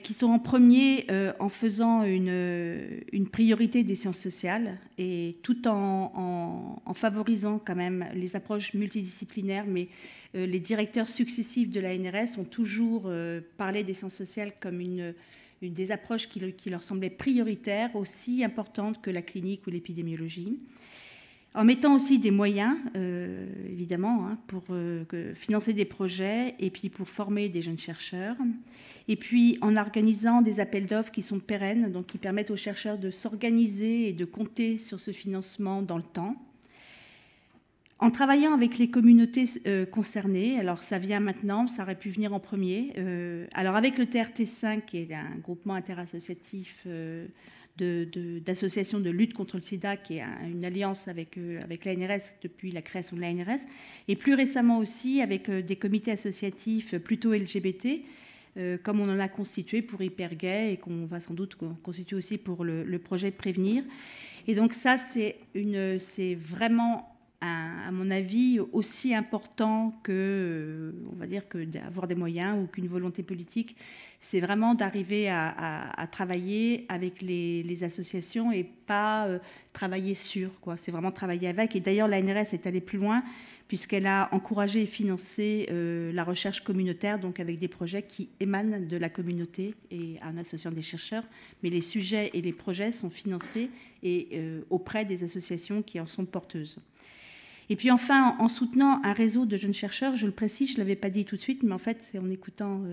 qui sont en premier en faisant une priorité des sciences sociales, et tout en favorisant quand même les approches multidisciplinaires. Mais les directeurs successifs de la NRS ont toujours parlé des sciences sociales comme une des approches qui leur semblaient prioritaires, aussi importantes que la clinique ou l'épidémiologie, en mettant aussi des moyens, évidemment, pour financer des projets, et puis pour former des jeunes chercheurs, et puis en organisant des appels d'offres qui sont pérennes, donc qui permettent aux chercheurs de s'organiser et de compter sur ce financement dans le temps, en travaillant avec les communautés concernées. Alors ça vient maintenant, ça aurait pu venir en premier. Alors avec le TRT5, qui est un groupement interassociatif d'associations de lutte contre le sida, qui est une alliance avec l'ANRS depuis la création de l'ANRS, et plus récemment aussi avec des comités associatifs plutôt LGBT, comme on en a constitué pour Hypergay et qu'on va sans doute constituer aussi pour le projet Prévenir. Et donc ça, c'est vraiment, à mon avis, aussi important que, on va dire, que d'avoir des moyens ou qu'une volonté politique. C'est vraiment d'arriver à travailler avec les associations et pas travailler sur, quoi. C'est vraiment travailler avec. Et d'ailleurs, l'ANRS est allée plus loin puisqu'elle a encouragé et financé la recherche communautaire, donc avec des projets qui émanent de la communauté et en associant des chercheurs. Mais les sujets et les projets sont financés et auprès des associations qui en sont porteuses. Et puis enfin, en soutenant un réseau de jeunes chercheurs, je le précise, je ne l'avais pas dit tout de suite, mais en fait, c'est en écoutant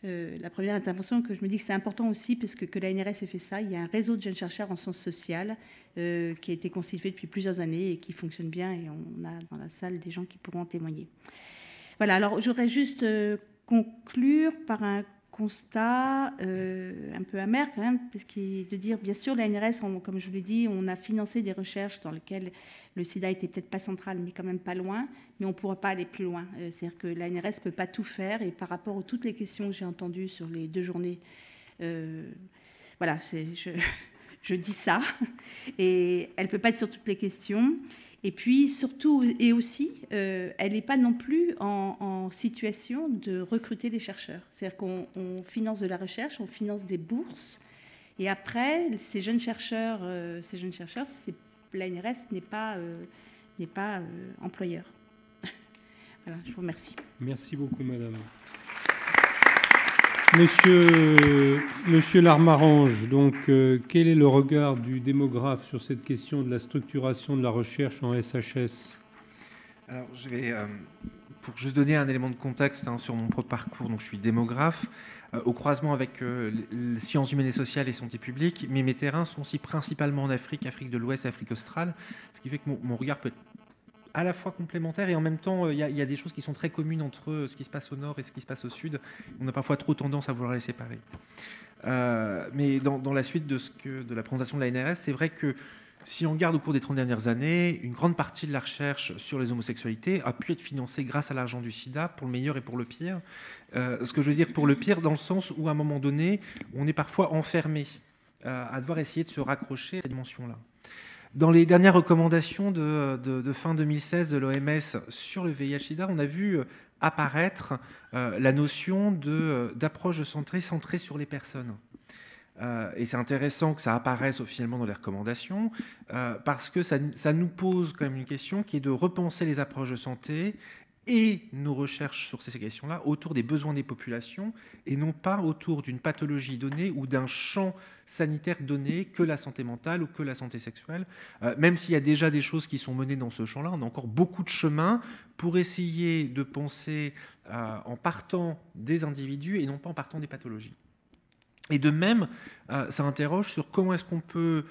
la première intervention que je me dis que c'est important aussi, parce que l'ANRS ait fait ça. Il y a un réseau de jeunes chercheurs en sciences sociales qui a été constitué depuis plusieurs années et qui fonctionne bien, et on a dans la salle des gens qui pourront en témoigner. Voilà, alors je voudrais juste conclure par un constat un peu amer quand même, parce qu'il est de dire, bien sûr, l'ANRS, comme je vous l'ai dit, on a financé des recherches dans lesquelles le sida était peut-être pas central, mais quand même pas loin, mais on ne pourra pas aller plus loin. C'est-à-dire que l'ANRS ne peut pas tout faire, et par rapport à toutes les questions que j'ai entendues sur les 2 journées, voilà, je dis ça, et elle ne peut pas être sur toutes les questions. Et puis surtout, et aussi, elle n'est pas non plus en situation de recruter les chercheurs. C'est-à-dire qu'on finance de la recherche, on finance des bourses, et après, ces jeunes chercheurs, l'ANRS n'est pas employeur. Voilà, je vous remercie. Merci beaucoup, madame. Monsieur Larmarange, donc, quel est le regard du démographe sur cette question de la structuration de la recherche en SHS? Alors, je vais, pour juste donner un élément de contexte sur mon propre parcours, donc je suis démographe, au croisement avec les sciences humaines et sociales et santé publique, mais mes terrains sont aussi principalement en Afrique, Afrique de l'Ouest, Afrique australe, ce qui fait que mon regard peut être à la fois complémentaire et en même temps, il y a des choses qui sont très communes entre ce qui se passe au nord et ce qui se passe au sud. On a parfois trop tendance à vouloir les séparer. Mais dans la suite de la présentation de l'ANRS, c'est vrai que si on regarde au cours des 30 dernières années, une grande partie de la recherche sur les homosexualités a pu être financée grâce à l'argent du sida, pour le meilleur et pour le pire. Ce que je veux dire pour le pire, dans le sens où à un moment donné, on est parfois enfermé à devoir essayer de se raccrocher à cette dimension-là. Dans les dernières recommandations de fin 2016 de l'OMS sur le VIH-Sida, on a vu apparaître la notion d'approche de santé centrée sur les personnes. Et c'est intéressant que ça apparaisse officiellement dans les recommandations, parce que ça nous pose quand même une question qui est de repenser les approches de santé et nos recherches sur ces questions-là autour des besoins des populations et non pas autour d'une pathologie donnée ou d'un champ sanitaire donné que la santé mentale ou que la santé sexuelle. Même s'il y a déjà des choses qui sont menées dans ce champ-là, on a encore beaucoup de chemin pour essayer de penser en partant des individus et non pas en partant des pathologies. Et de même, ça interroge sur comment est-ce qu'on peut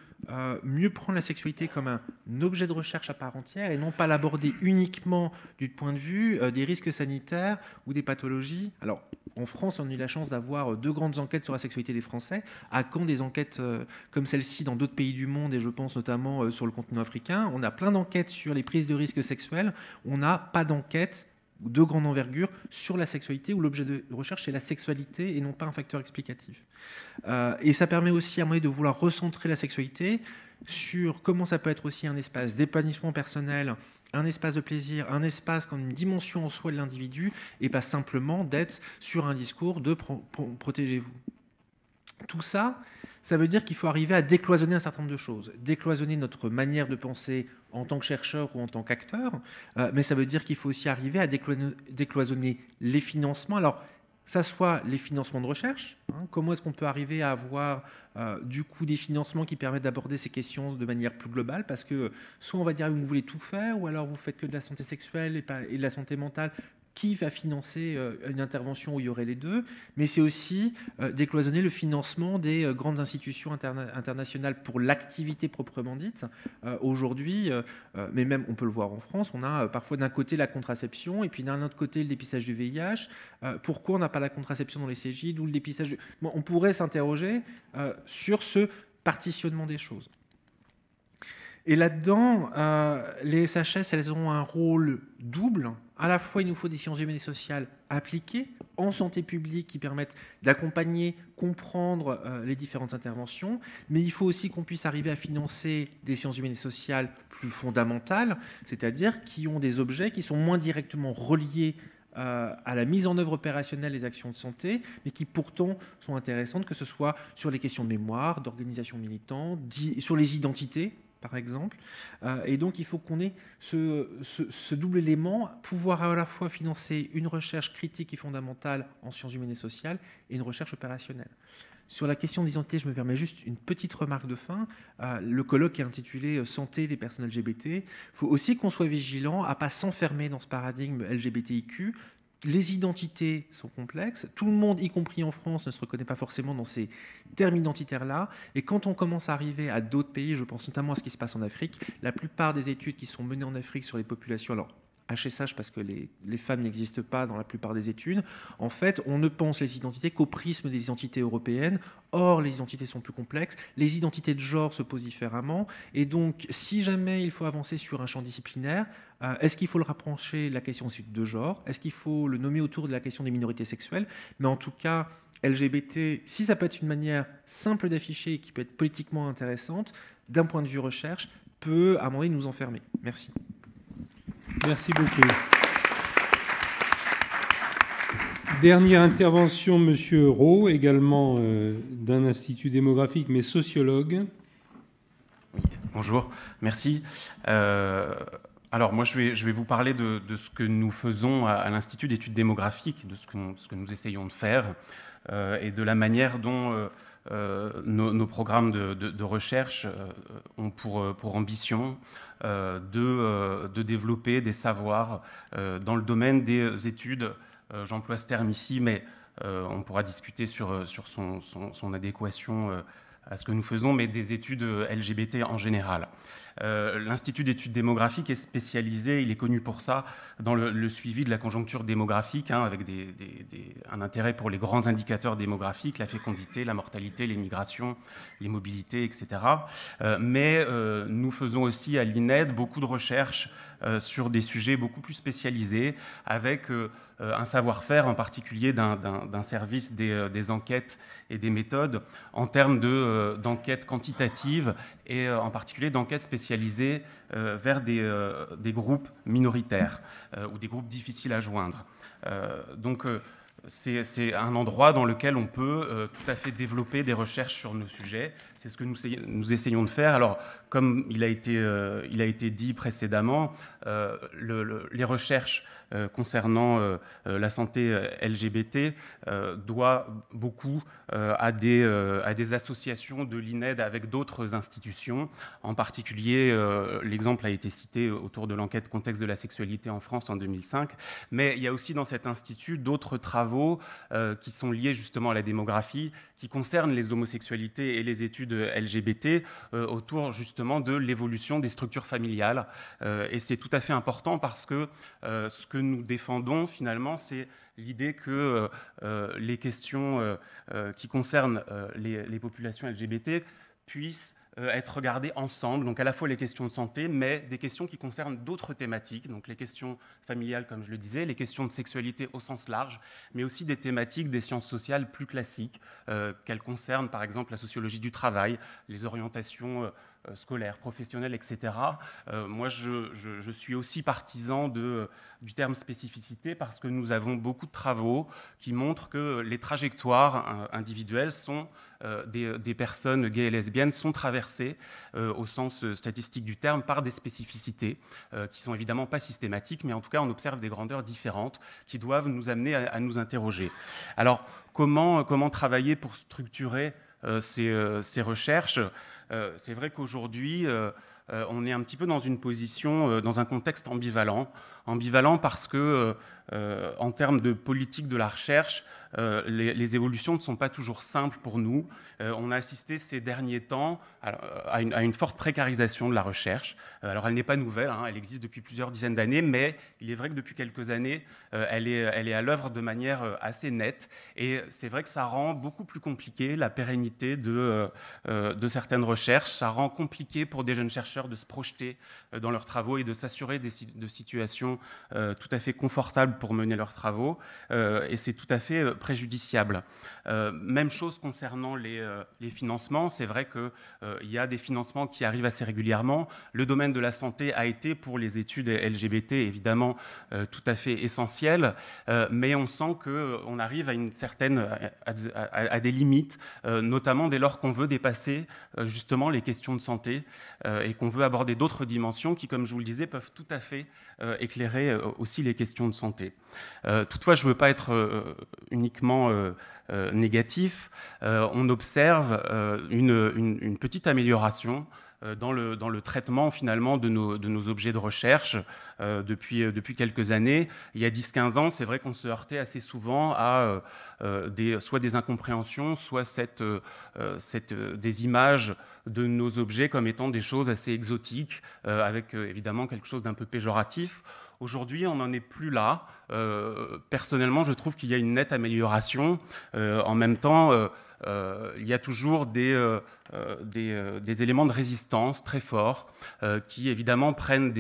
mieux prendre la sexualité comme un objet de recherche à part entière et non pas l'aborder uniquement du point de vue des risques sanitaires ou des pathologies. Alors, en France, on a eu la chance d'avoir 2 grandes enquêtes sur la sexualité des Français. À quand des enquêtes comme celle-ci dans d'autres pays du monde, et je pense notamment sur le continent africain? On a plein d'enquêtes sur les prises de risques sexuels. On n'a pas d'enquête de grande envergure sur la sexualité, où l'objet de recherche est la sexualité et non pas un facteur explicatif. Et ça permet aussi à un moment de vouloir recentrer la sexualité sur comment ça peut être aussi un espace d'épanouissement personnel, un espace de plaisir, un espace comme une dimension en soi de l'individu, et pas simplement d'être sur un discours de protégez-vous. Tout ça, ça veut dire qu'il faut arriver à décloisonner un certain nombre de choses. Décloisonner notre manière de penser en tant que chercheur ou en tant qu'acteur, mais ça veut dire qu'il faut aussi arriver à décloisonner les financements. Alors, ça soit les financements de recherche, comment est-ce qu'on peut arriver à avoir du coup des financements qui permettent d'aborder ces questions de manière plus globale, parce que soit on va dire que vous voulez tout faire, ou alors vous faites que de la santé sexuelle et de la santé mentale. Qui va financer une intervention où il y aurait les deux, mais c'est aussi décloisonner le financement des grandes institutions internationales pour l'activité proprement dite. Aujourd'hui, mais même on peut le voir en France, on a parfois d'un côté la contraception et puis d'un autre côté le dépistage du VIH. Pourquoi on n'a pas la contraception dans les CGID ou le dépistage Bon, on pourrait s'interroger sur ce partitionnement des choses. Et là-dedans, les SHS, elles ont un rôle double. À la fois, il nous faut des sciences humaines et sociales appliquées en santé publique qui permettent d'accompagner, comprendre les différentes interventions, mais il faut aussi qu'on puisse arriver à financer des sciences humaines et sociales plus fondamentales, c'est-à-dire qui ont des objets qui sont moins directement reliés à la mise en œuvre opérationnelle des actions de santé, mais qui pourtant sont intéressantes, que ce soit sur les questions de mémoire, d'organisation militante, sur les identités, par exemple. Et donc, il faut qu'on ait ce double élément, pouvoir à la fois financer une recherche critique et fondamentale en sciences humaines et sociales et une recherche opérationnelle. Sur la question d'identité, je me permets juste une petite remarque de fin. Le colloque est intitulé « Santé des personnes LGBT ». Il faut aussi qu'on soit vigilant à ne pas s'enfermer dans ce paradigme LGBTIQ. Les identités sont complexes. Tout le monde, y compris en France, ne se reconnaît pas forcément dans ces termes identitaires-là. Et quand on commence à arriver à d'autres pays, je pense notamment à ce qui se passe en Afrique, la plupart des études qui sont menées en Afrique sur les populations... Alors, HSH parce que les femmes n'existent pas dans la plupart des études. En fait, on ne pense les identités qu'au prisme des identités européennes. Or, les identités sont plus complexes. Les identités de genre se posent différemment. Et donc, si jamais il faut avancer sur un champ disciplinaire, est-ce qu'il faut le rapprocher de la question de genre? Est-ce qu'il faut le nommer autour de la question des minorités sexuelles? Mais en tout cas, LGBT, si ça peut être une manière simple d'afficher et qui peut être politiquement intéressante, d'un point de vue recherche, peut à un moment donné nous enfermer. Merci. Merci beaucoup. Dernière intervention, Monsieur Rowe, également d'un institut démographique, mais sociologue. Oui, bonjour, merci. Alors moi, je vais vous parler de ce que nous faisons à l'Institut d'études démographiques, de ce que nous essayons de faire et de la manière dont nos programmes de recherche ont pour ambition de développer des savoirs dans le domaine des études. J'emploie ce terme ici, mais on pourra discuter sur son adéquation à ce que nous faisons, mais des études LGBT en général. L'Institut d'études démographiques est spécialisé, il est connu pour ça, dans le suivi de la conjoncture démographique, avec un intérêt pour les grands indicateurs démographiques, la fécondité, la mortalité, les migrations, les mobilités, etc. Mais nous faisons aussi à l'INED beaucoup de recherches sur des sujets beaucoup plus spécialisés, avec un savoir-faire en particulier d'un service des enquêtes et des méthodes en termes d'enquêtes quantitatives et en particulier d'enquêtes spécialisées vers des groupes minoritaires ou des groupes difficiles à joindre. Donc c'est un endroit dans lequel on peut tout à fait développer des recherches sur nos sujets. C'est ce que nous essayons de faire. Alors, comme il a été dit précédemment, les recherches concernant la santé LGBT doit beaucoup à des associations de l'INED avec d'autres institutions. En particulier, l'exemple a été cité autour de l'enquête contexte de la sexualité en France en 2005. Mais il y a aussi dans cet institut d'autres travaux qui sont liés justement à la démographie, qui concernent les homosexualités et les études LGBT autour justement de l'évolution des structures familiales. Et c'est tout à fait important parce que ce que nous défendons finalement, c'est l'idée que les questions qui concernent les populations LGBT puissent être regardées ensemble, donc à la fois les questions de santé, mais des questions qui concernent d'autres thématiques, donc les questions familiales, comme je le disais, les questions de sexualité au sens large, mais aussi des thématiques des sciences sociales plus classiques, qu'elles concernent par exemple la sociologie du travail, les orientations scolaires, professionnelles, etc. Moi, je suis aussi partisan du terme spécificité parce que nous avons beaucoup de travaux qui montrent que les trajectoires individuelles sont des personnes gays et lesbiennes sont traversées au sens statistique du terme par des spécificités qui sont évidemment pas systématiques, mais en tout cas on observe des grandeurs différentes qui doivent nous amener à nous interroger. Alors comment travailler pour structurer ces recherches? C'est vrai qu'aujourd'hui, on est un petit peu dans une position, dans un contexte ambivalent parce que, en termes de politique de la recherche, les évolutions ne sont pas toujours simples pour nous. On a assisté ces derniers temps à une forte précarisation de la recherche. Alors elle n'est pas nouvelle, elle existe depuis plusieurs dizaines d'années, mais il est vrai que depuis quelques années, elle est à l'œuvre de manière assez nette. Et c'est vrai que ça rend beaucoup plus compliqué la pérennité de certaines recherches. Ça rend compliqué pour des jeunes chercheurs de se projeter dans leurs travaux et de s'assurer de situations tout à fait confortables pour mener leurs travaux, et c'est tout à fait préjudiciable. Même chose concernant les financements. C'est vrai qu'il y a des financements qui arrivent assez régulièrement. Le domaine de la santé a été, pour les études LGBT, évidemment, tout à fait essentiel, mais on sent qu'on arrive à une certaine, à des limites, notamment dès lors qu'on veut dépasser justement les questions de santé et qu'on veut aborder d'autres dimensions qui, comme je vous le disais, peuvent tout à fait éclairer aussi les questions de santé. Toutefois, je ne veux pas être uniquement négatif. On observe une petite amélioration dans le traitement finalement de nos objets de recherche depuis quelques années. Il y a 10-15 ans, c'est vrai qu'on se heurtait assez souvent à soit des incompréhensions, soit des images de nos objets comme étant des choses assez exotiques, avec évidemment quelque chose d'un peu péjoratif. Aujourd'hui, on n'en est plus là. Personnellement, je trouve qu'il y a une nette amélioration. En même temps, il y a toujours des éléments de résistance très forts qui, évidemment, prennent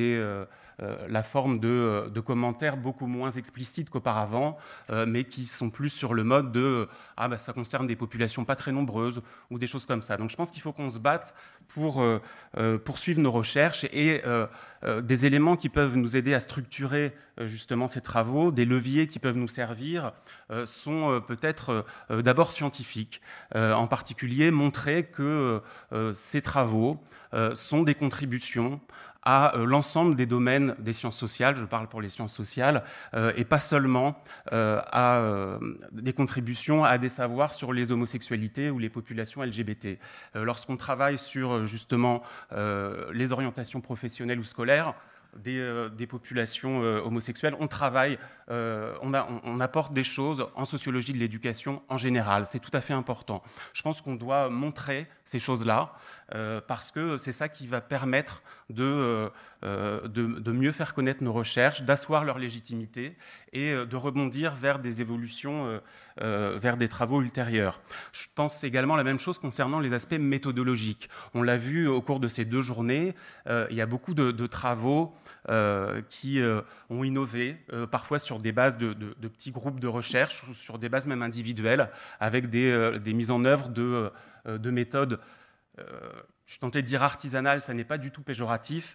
la forme de commentaires beaucoup moins explicites qu'auparavant, mais qui sont plus sur le mode de « ah, bah, ça concerne des populations pas très nombreuses » ou des choses comme ça. Donc je pense qu'il faut qu'on se batte pour poursuivre nos recherches et des éléments qui peuvent nous aider à structurer justement ces travaux, des leviers qui peuvent nous servir, sont peut-être d'abord scientifiques. En particulier, montrer que ces travaux sont des contributions à l'ensemble des domaines des sciences sociales, je parle pour les sciences sociales, et pas seulement à des contributions à des savoirs sur les homosexualités ou les populations LGBT. Lorsqu'on travaille sur justement les orientations professionnelles ou scolaires, des populations homosexuelles, on travaille, on apporte des choses en sociologie de l'éducation en général. C'est tout à fait important. Je pense qu'on doit montrer ces choses-là parce que c'est ça qui va permettre de mieux faire connaître nos recherches, d'asseoir leur légitimité et de rebondir vers des évolutions, vers des travaux ultérieurs. Je pense également la même chose concernant les aspects méthodologiques. On l'a vu au cours de ces 2 journées, il y a beaucoup de travaux qui ont innové, parfois sur des bases de petits groupes de recherche ou sur des bases même individuelles, avec des mises en œuvre de méthodes, je suis tenté de dire artisanales, ça n'est pas du tout péjoratif,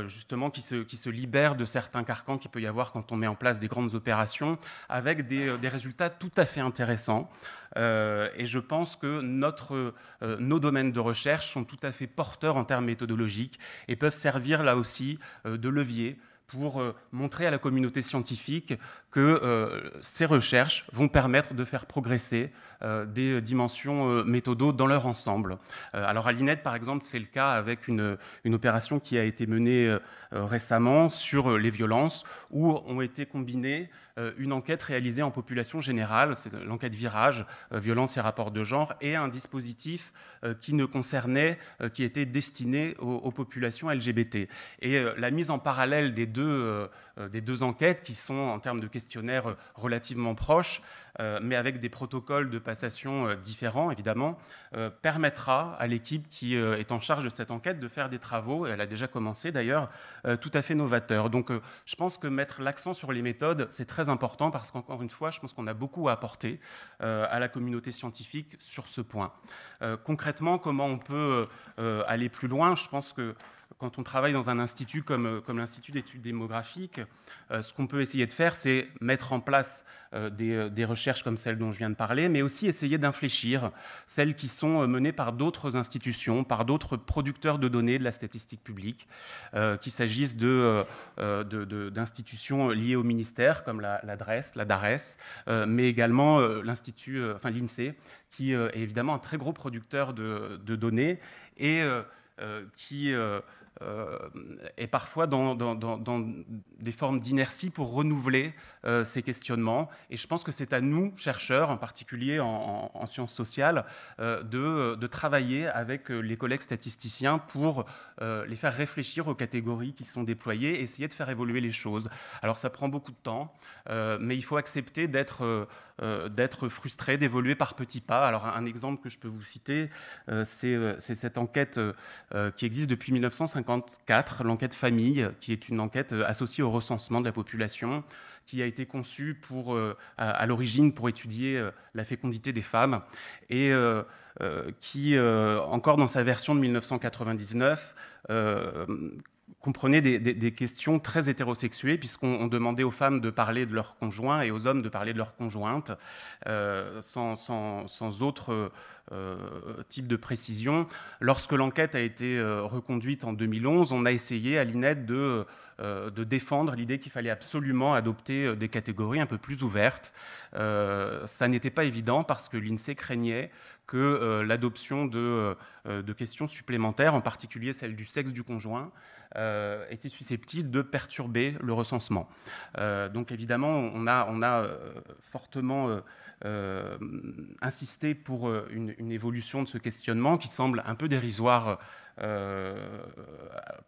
justement qui se libèrent de certains carcans qu'il peut y avoir quand on met en place des grandes opérations, avec des résultats tout à fait intéressants. Et je pense que nos domaines de recherche sont tout à fait porteurs en termes méthodologiques et peuvent servir là aussi de levier pour montrer à la communauté scientifique que ces recherches vont permettre de faire progresser des dimensions méthodaux dans leur ensemble. Alors à l'INED, par exemple, c'est le cas avec une opération qui a été menée récemment sur les violences, où ont été combinées une enquête réalisée en population générale, c'est l'enquête Virage, violence et rapports de genre, et un dispositif qui était destiné aux populations LGBT. Et la mise en parallèle des deux enquêtes, qui sont en termes de questionnaires relativement proches, mais avec des protocoles de passation différents, évidemment, permettra à l'équipe qui est en charge de cette enquête de faire des travaux, et elle a déjà commencé d'ailleurs, tout à fait novateurs. Donc je pense que mettre l'accent sur les méthodes, c'est très important, parce qu'encore une fois, je pense qu'on a beaucoup à apporter à la communauté scientifique sur ce point. Concrètement, comment on peut aller plus loin? Je pense que quand on travaille dans un institut comme l'Institut d'études démographiques, ce qu'on peut essayer de faire, c'est mettre en place des recherches comme celles dont je viens de parler, mais aussi essayer d'infléchir celles qui sont menées par d'autres institutions, par d'autres producteurs de données de la statistique publique, qu'il s'agisse d'institutions liées au ministère, comme la DARES, mais également l'INSEE, qui est évidemment un très gros producteur de données et qui est parfois dans des formes d'inertie pour renouveler ces questionnements. Et je pense que c'est à nous, chercheurs, en particulier en sciences sociales, de travailler avec les collègues statisticiens pour les faire réfléchir aux catégories qui sont déployées et essayer de faire évoluer les choses. Alors ça prend beaucoup de temps, mais il faut accepter d'être d'être frustrés, d'évoluer par petits pas. Alors un exemple que je peux vous citer, c'est cette enquête qui existe depuis 1954, l'enquête famille, qui est une enquête associée au recensement de la population, qui a été conçue à l'origine pour étudier la fécondité des femmes et qui, encore dans sa version de 1999, comprenait des questions très hétérosexuées, puisqu'on demandait aux femmes de parler de leur conjoint et aux hommes de parler de leur conjointe, sans autre type de précision. Lorsque l'enquête a été reconduite en 2011, on a essayé à l'INED de défendre l'idée qu'il fallait absolument adopter des catégories un peu plus ouvertes. Ça n'était pas évident parce que l'INSEE craignait que l'adoption de questions supplémentaires, en particulier celle du sexe du conjoint, était susceptible de perturber le recensement. Donc évidemment, on a fortement insisté pour une évolution de ce questionnement qui semble un peu dérisoire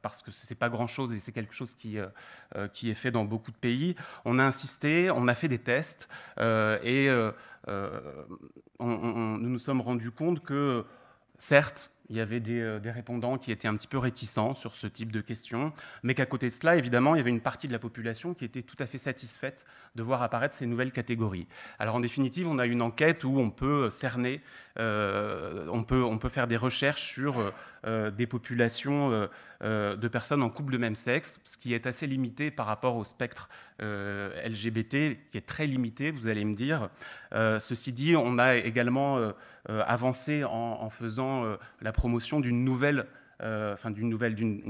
parce que ce n'est pas grand-chose et c'est quelque chose qui est fait dans beaucoup de pays. On a insisté, on a fait des tests et nous nous sommes rendus compte que, certes, il y avait des répondants qui étaient un petit peu réticents sur ce type de questions, mais qu'à côté de cela, évidemment, il y avait une partie de la population qui était tout à fait satisfaite de voir apparaître ces nouvelles catégories. Alors en définitive, on a une enquête où on peut cerner, on peut faire des recherches sur des populations de personnes en couple de même sexe, ce qui est assez limité par rapport au spectre LGBT, qui est très limité, vous allez me dire. Ceci dit, on a également avancé en faisant la promotion d'une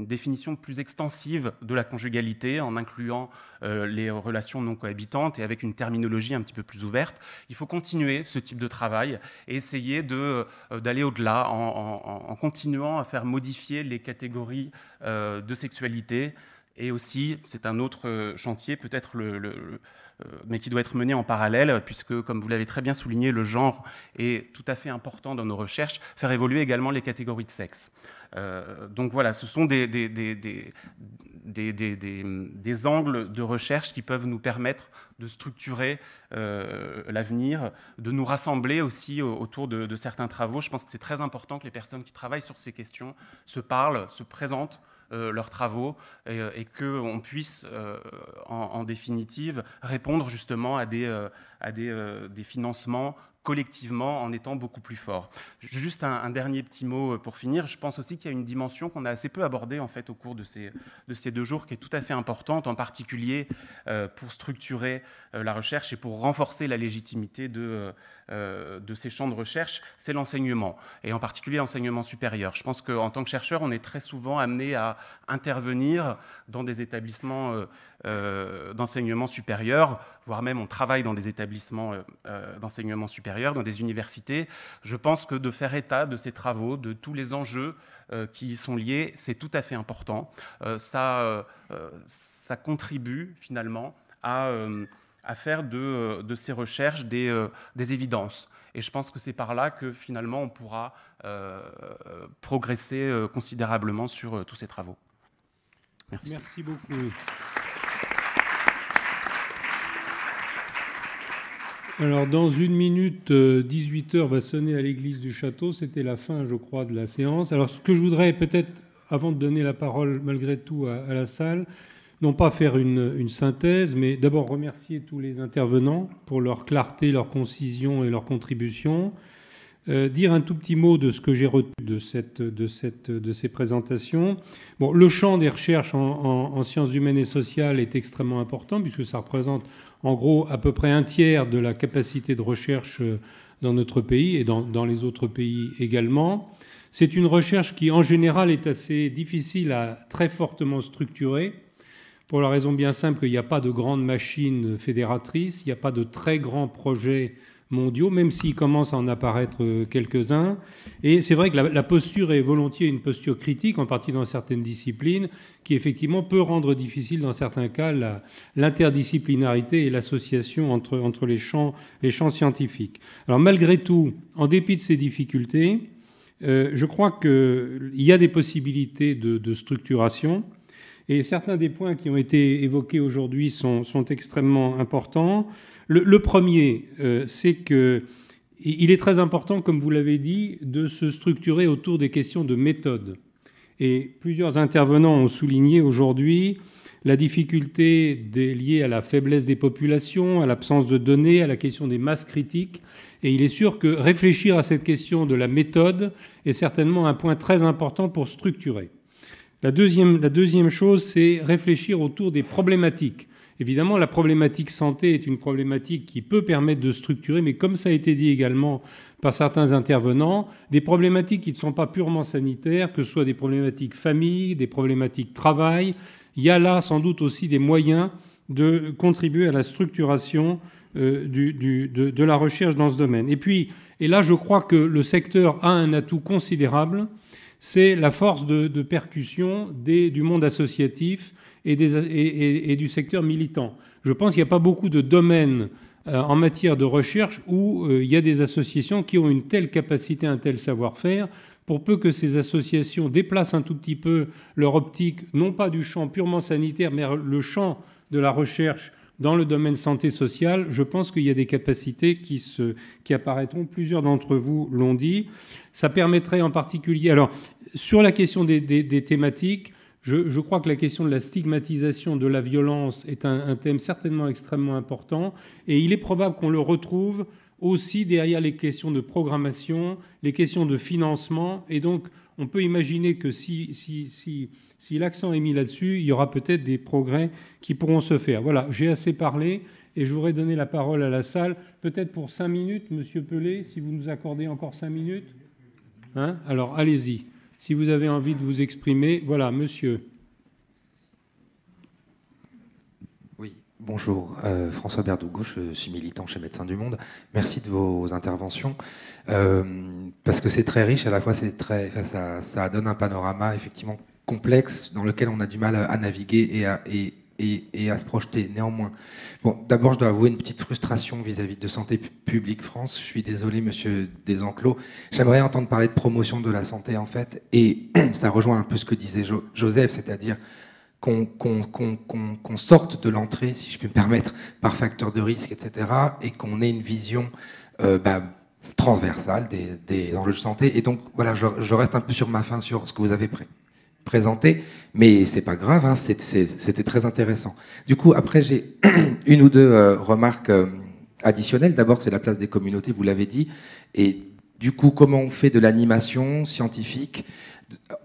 définition plus extensive de la conjugalité, en incluant les relations non cohabitantes et avec une terminologie un petit peu plus ouverte. Il faut continuer ce type de travail et essayer d'aller au-delà en continuant à faire modifier les catégories de sexualité. Et aussi, c'est un autre chantier, peut-être mais qui doit être mené en parallèle, puisque, comme vous l'avez très bien souligné, le genre est tout à fait important dans nos recherches, faire évoluer également les catégories de sexe. Donc voilà, ce sont des angles de recherche qui peuvent nous permettre de structurer l'avenir, de nous rassembler aussi autour de certains travaux. Je pense que c'est très important que les personnes qui travaillent sur ces questions se parlent, se présentent leurs travaux et qu'on puisse, en définitive, répondre justement à des financements collectivement en étant beaucoup plus forts. Juste un dernier petit mot pour finir. Je pense aussi qu'il y a une dimension qu'on a assez peu abordée en fait, au cours de ces 2 jours, qui est tout à fait importante, en particulier pour structurer la recherche et pour renforcer la légitimité de ces champs de recherche, c'est l'enseignement, et en particulier l'enseignement supérieur. Je pense qu'en tant que chercheur, on est très souvent amené à intervenir dans des établissements d'enseignement supérieur, voire même on travaille dans des établissements d'enseignement supérieur, dans des universités. Je pense que de faire état de ces travaux, de tous les enjeux qui y sont liés, c'est tout à fait important. Ça contribue finalement à faire de ces recherches des évidences. Et je pense que c'est par là que finalement on pourra progresser considérablement sur tous ces travaux. Merci. Merci beaucoup. Alors, dans 1 minute, 18h va sonner à l'église du château. C'était la fin, je crois, de la séance. Alors, ce que je voudrais peut-être, avant de donner la parole malgré tout à la salle, non pas faire une synthèse, mais d'abord remercier tous les intervenants pour leur clarté, leur concision et leur contribution. Dire un tout petit mot de ce que j'ai retenu de ces présentations. Bon, le champ des recherches en sciences humaines et sociales est extrêmement important, puisque ça représente en gros à peu près 1/3 de la capacité de recherche dans notre pays et dans les autres pays également. C'est une recherche qui, en général, est assez difficile à très fortement structurer, pour la raison bien simple qu'il n'y a pas de grandes machines fédératrices, il n'y a pas de très grands projets mondiaux, même s'il commence à en apparaître quelques-uns. Et c'est vrai que la posture est volontiers une posture critique, en partie dans certaines disciplines, qui effectivement peut rendre difficile dans certains cas l'interdisciplinarité et l'association entre les champs scientifiques. Alors malgré tout, en dépit de ces difficultés, je crois qu'il y a des possibilités de structuration. Et certains des points qui ont été évoqués aujourd'hui sont extrêmement importants. Le premier, c'est qu'il est très important, comme vous l'avez dit, de se structurer autour des questions de méthode. Et plusieurs intervenants ont souligné aujourd'hui la difficulté liée à la faiblesse des populations, à l'absence de données, à la question des masses critiques. Et il est sûr que réfléchir à cette question de la méthode est certainement un point très important pour structurer. La deuxième chose, c'est réfléchir autour des problématiques. Évidemment, la problématique santé est une problématique qui peut permettre de structurer, mais comme ça a été dit également par certains intervenants, des problématiques qui ne sont pas purement sanitaires, que ce soit des problématiques famille, des problématiques travail. Il y a là sans doute aussi des moyens de contribuer à la structuration de la recherche dans ce domaine. Et là, je crois que le secteur a un atout considérable, c'est la force de percussion du monde associatif et du secteur militant. Je pense qu'il n'y a pas beaucoup de domaines en matière de recherche où il y a des associations qui ont une telle capacité, un tel savoir-faire, pour peu que ces associations déplacent un tout petit peu leur optique, non pas du champ purement sanitaire, mais le champ de la recherche dans le domaine santé sociale, je pense qu'il y a des capacités qui apparaîtront. Plusieurs d'entre vous l'ont dit. Ça permettrait en particulier... Alors, sur la question des thématiques, je crois que la question de la stigmatisation de la violence est un thème certainement extrêmement important. Et il est probable qu'on le retrouve aussi derrière les questions de programmation, les questions de financement. Et donc, on peut imaginer que si l'accent est mis là-dessus, il y aura peut-être des progrès qui pourront se faire. Voilà, j'ai assez parlé et je voudrais donner la parole à la salle, peut-être pour 5 minutes, Monsieur Pelé, si vous nous accordez encore 5 minutes. Hein ? Alors, allez-y. Si vous avez envie de vous exprimer, voilà, monsieur. Oui, bonjour. François Berdougo, je suis militant chez Médecins du Monde. Merci de vos interventions. Parce que c'est très riche, à la fois ça donne un panorama effectivement complexe dans lequel on a du mal à naviguer et à se projeter. Néanmoins, bon, d'abord, je dois avouer une petite frustration vis-à-vis de Santé publique France. Je suis désolé, monsieur Desenclos. J'aimerais entendre parler de promotion de la santé, en fait, et ça rejoint un peu ce que disait Joseph, c'est-à-dire qu'on sorte de l'entrée, si je puis me permettre, par facteur de risque, etc., et qu'on ait une vision transversale des enjeux de santé. Et donc, voilà, je reste un peu sur ma faim sur ce que vous avez présenté, mais c'est pas grave, hein, c'était très intéressant. Du coup, après, j'ai une ou deux remarques additionnelles. D'abord, c'est la place des communautés, vous l'avez dit, et du coup, comment on fait de l'animation scientifique,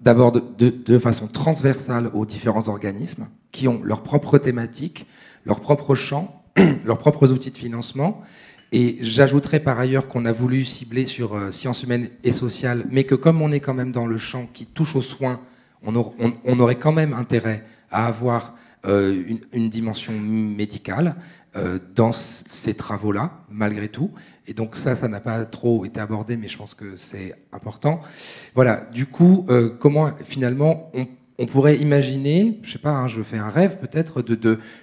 d'abord de façon transversale aux différents organismes qui ont leurs propres thématiques, leurs propres champs, leurs propres outils de financement. Et j'ajouterais par ailleurs qu'on a voulu cibler sur sciences humaines et sociales, mais que comme on est quand même dans le champ qui touche aux soins, on aurait quand même intérêt à avoir une dimension médicale dans ces travaux-là, malgré tout. Et donc ça n'a pas trop été abordé, mais je pense que c'est important. Voilà, du coup, comment finalement on pourrait imaginer, je sais pas, hein, je fais un rêve peut-être,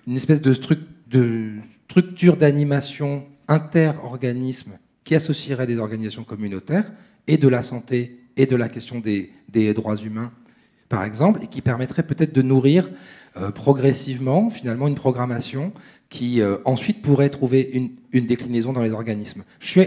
une espèce de structure d'animation inter-organismes qui associerait des organisations communautaires et de la santé et de la question des droits humains, par exemple, et qui permettrait peut-être de nourrir progressivement, finalement, une programmation qui ensuite pourrait trouver une déclinaison dans les organismes. Je suis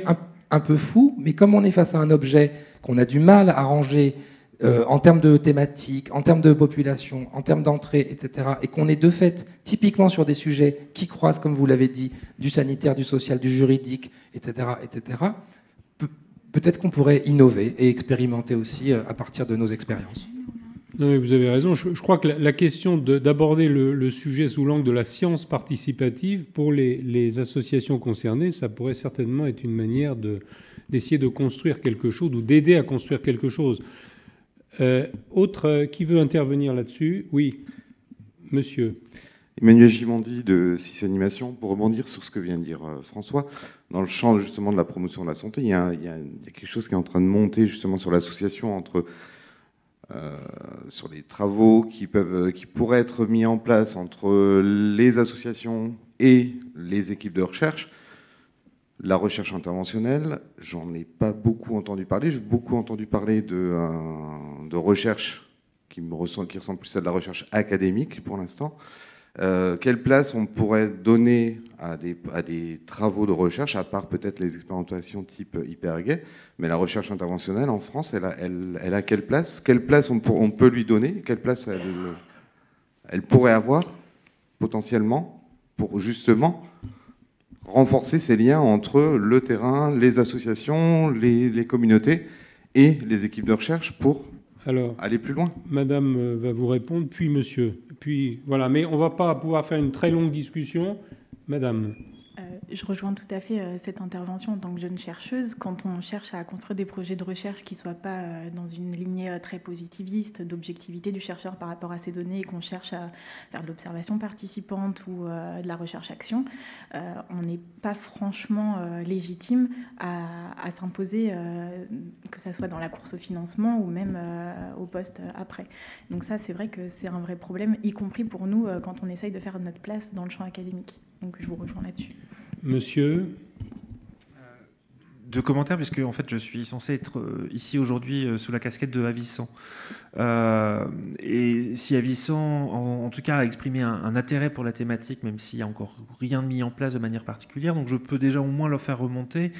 un peu fou, mais comme on est face à un objet qu'on a du mal à ranger en termes de thématiques, en termes de population, en termes d'entrée, etc., et qu'on est de fait typiquement sur des sujets qui croisent, comme vous l'avez dit, du sanitaire, du social, du juridique, etc., peut-être qu'on pourrait innover et expérimenter aussi à partir de nos expériences. Non, vous avez raison. Je crois que la question d'aborder le sujet sous l'angle de la science participative, pour les associations concernées, ça pourrait certainement être une manière d'essayer de construire quelque chose ou d'aider à construire quelque chose. Qui veut intervenir là-dessus? Oui, monsieur. Emmanuel Gimondi de CIS Animation. Pour rebondir sur ce que vient de dire François, dans le champ justement de la promotion de la santé, il y a quelque chose qui est en train de monter justement sur l'association sur les travaux qui pourraient être mis en place entre les associations et les équipes de recherche. La recherche interventionnelle, j'en ai pas beaucoup entendu parler. J'ai beaucoup entendu parler de recherche qui ressemble plus à de la recherche académique pour l'instant. Quelle place on pourrait donner à des travaux de recherche, à part peut-être les expérimentations type hypergay, mais la recherche interventionnelle en France, elle a quelle place? Quelle place on peut lui donner? Quelle place elle pourrait avoir potentiellement pour justement renforcer ces liens entre le terrain, les associations, les communautés et les équipes de recherche pour aller plus loin? Madame va vous répondre, puis monsieur. Puis voilà, mais on ne va pas pouvoir faire une très longue discussion. Madame. Je rejoins tout à fait cette intervention en tant que jeune chercheuse. Quand on cherche à construire des projets de recherche qui ne soient pas dans une lignée très positiviste d'objectivité du chercheur par rapport à ces données et qu'on cherche à faire de l'observation participante ou de la recherche-action, on n'est pas franchement légitime à s'imposer, que ce soit dans la course au financement ou même au poste après. Donc ça, c'est vrai que c'est un vrai problème, y compris pour nous quand on essaye de faire notre place dans le champ académique. Donc je vous rejoins là-dessus. Monsieur. Deux commentaires, puisque en fait, je suis censé être ici aujourd'hui sous la casquette de Avicen. Et si Avicen, en tout cas, a exprimé un intérêt pour la thématique, même s'il n'y a encore rien mis en place de manière particulière, donc je peux déjà au moins leur faire remonter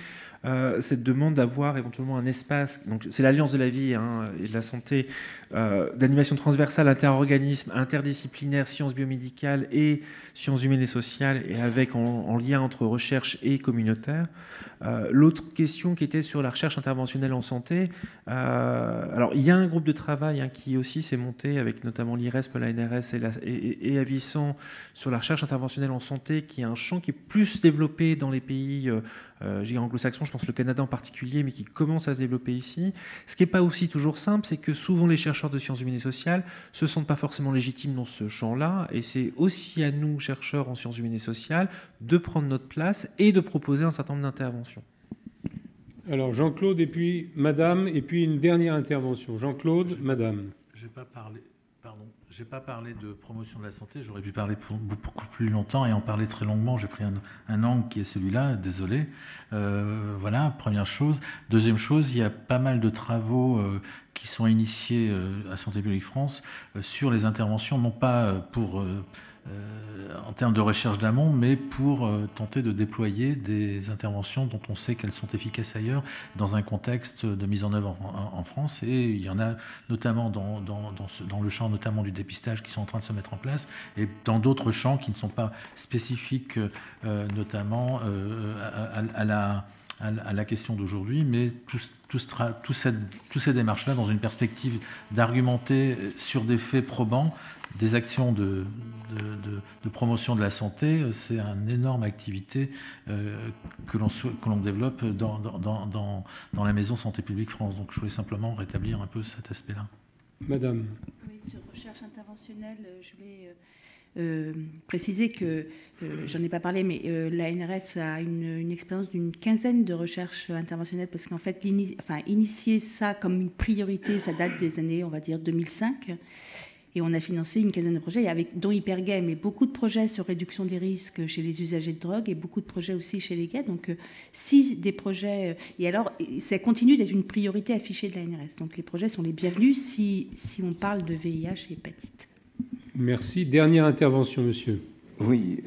cette demande d'avoir éventuellement un espace. Donc c'est l'Alliance de la vie et de la santé, d'animation transversale, interorganisme, interdisciplinaire, sciences biomédicales et sciences humaines et sociales, et avec en lien entre recherche et communautaire. L'autre question qui était sur la recherche interventionnelle en santé, alors il y a un groupe de travail qui aussi s'est monté avec notamment l'IRESP, l'ANRS et Avicen sur la recherche interventionnelle en santé, qui est un champ qui est plus développé dans les pays anglo-saxons, je pense le Canada en particulier, mais qui commence à se développer ici. Ce qui n'est pas aussi toujours simple, c'est que souvent les chercheurs de sciences humaines et sociales se sentent pas forcément légitimes dans ce champ-là, et c'est aussi à nous, chercheurs en sciences humaines et sociales, de prendre notre place et de proposer un certain nombre d'interventions. Alors Jean-Claude, et puis Madame, et puis une dernière intervention. Jean-Claude, Madame. Je n'ai pas parlé de promotion de la santé, j'aurais pu parler beaucoup plus longtemps et en parler très longuement. J'ai pris un angle qui est celui-là, désolé. Voilà, première chose. Deuxième chose, il y a pas mal de travaux qui sont initiés à Santé publique France sur les interventions, non pas pour... en termes de recherche d'amont, mais pour tenter de déployer des interventions dont on sait qu'elles sont efficaces ailleurs, dans un contexte de mise en œuvre en France. Et il y en a notamment dans le champ notamment du dépistage qui sont en train de se mettre en place, et dans d'autres champs qui ne sont pas spécifiques notamment à la question d'aujourd'hui, mais toutes ces démarches-là dans une perspective d'argumenter sur des faits probants des actions de promotion de la santé. C'est une énorme activité que l'on développe dans la maison Santé publique France. Donc je voulais simplement rétablir un peu cet aspect-là. Madame. Oui, sur recherche interventionnelle, je voulais préciser que, j'en ai pas parlé, mais l'ANRS a une expérience d'une quinzaine de recherches interventionnelles, parce qu'en fait, initier ça comme une priorité, ça date des années, on va dire, 2005. Et on a financé une quinzaine de projets, dont Hypergay, mais beaucoup de projets sur réduction des risques chez les usagers de drogue et beaucoup de projets aussi chez les gays. Donc, 6 des projets. Et alors, ça continue d'être une priorité affichée de l'ANRS. Donc, les projets sont les bienvenus si on parle de VIH et hépatite. Merci. Dernière intervention, monsieur. Oui,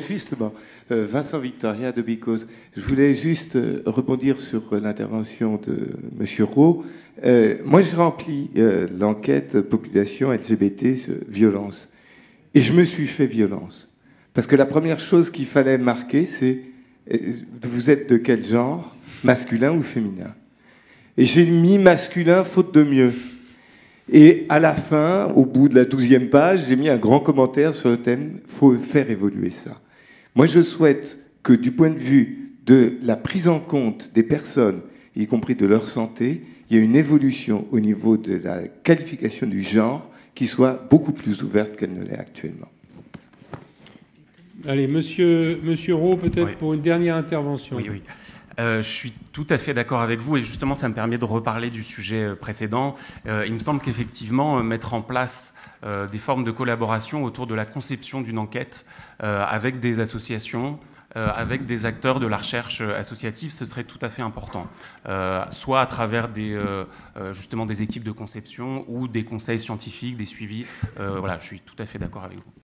justement, Vincent Victoria de Bicose. Je voulais juste rebondir sur l'intervention de M. Rowe. Moi, j'ai rempli l'enquête population LGBT violence. Et je me suis fait violence. Parce que la première chose qu'il fallait marquer, c'est vous êtes de quel genre, masculin ou féminin? Et j'ai mis masculin faute de mieux. Et à la fin, au bout de la 12e page, j'ai mis un grand commentaire sur le thème « faut faire évoluer ça ». Moi, je souhaite que du point de vue de la prise en compte des personnes, y compris de leur santé, il y ait une évolution au niveau de la qualification du genre qui soit beaucoup plus ouverte qu'elle ne l'est actuellement. Allez, monsieur Rowe, peut-être oui. Pour une dernière intervention. Oui. Je suis tout à fait d'accord avec vous, et justement ça me permet de reparler du sujet précédent. Il me semble qu'effectivement mettre en place des formes de collaboration autour de la conception d'une enquête avec des associations, avec des acteurs de la recherche associative, ce serait tout à fait important. Soit à travers justement des équipes de conception ou des conseils scientifiques, des suivis. Voilà, je suis tout à fait d'accord avec vous.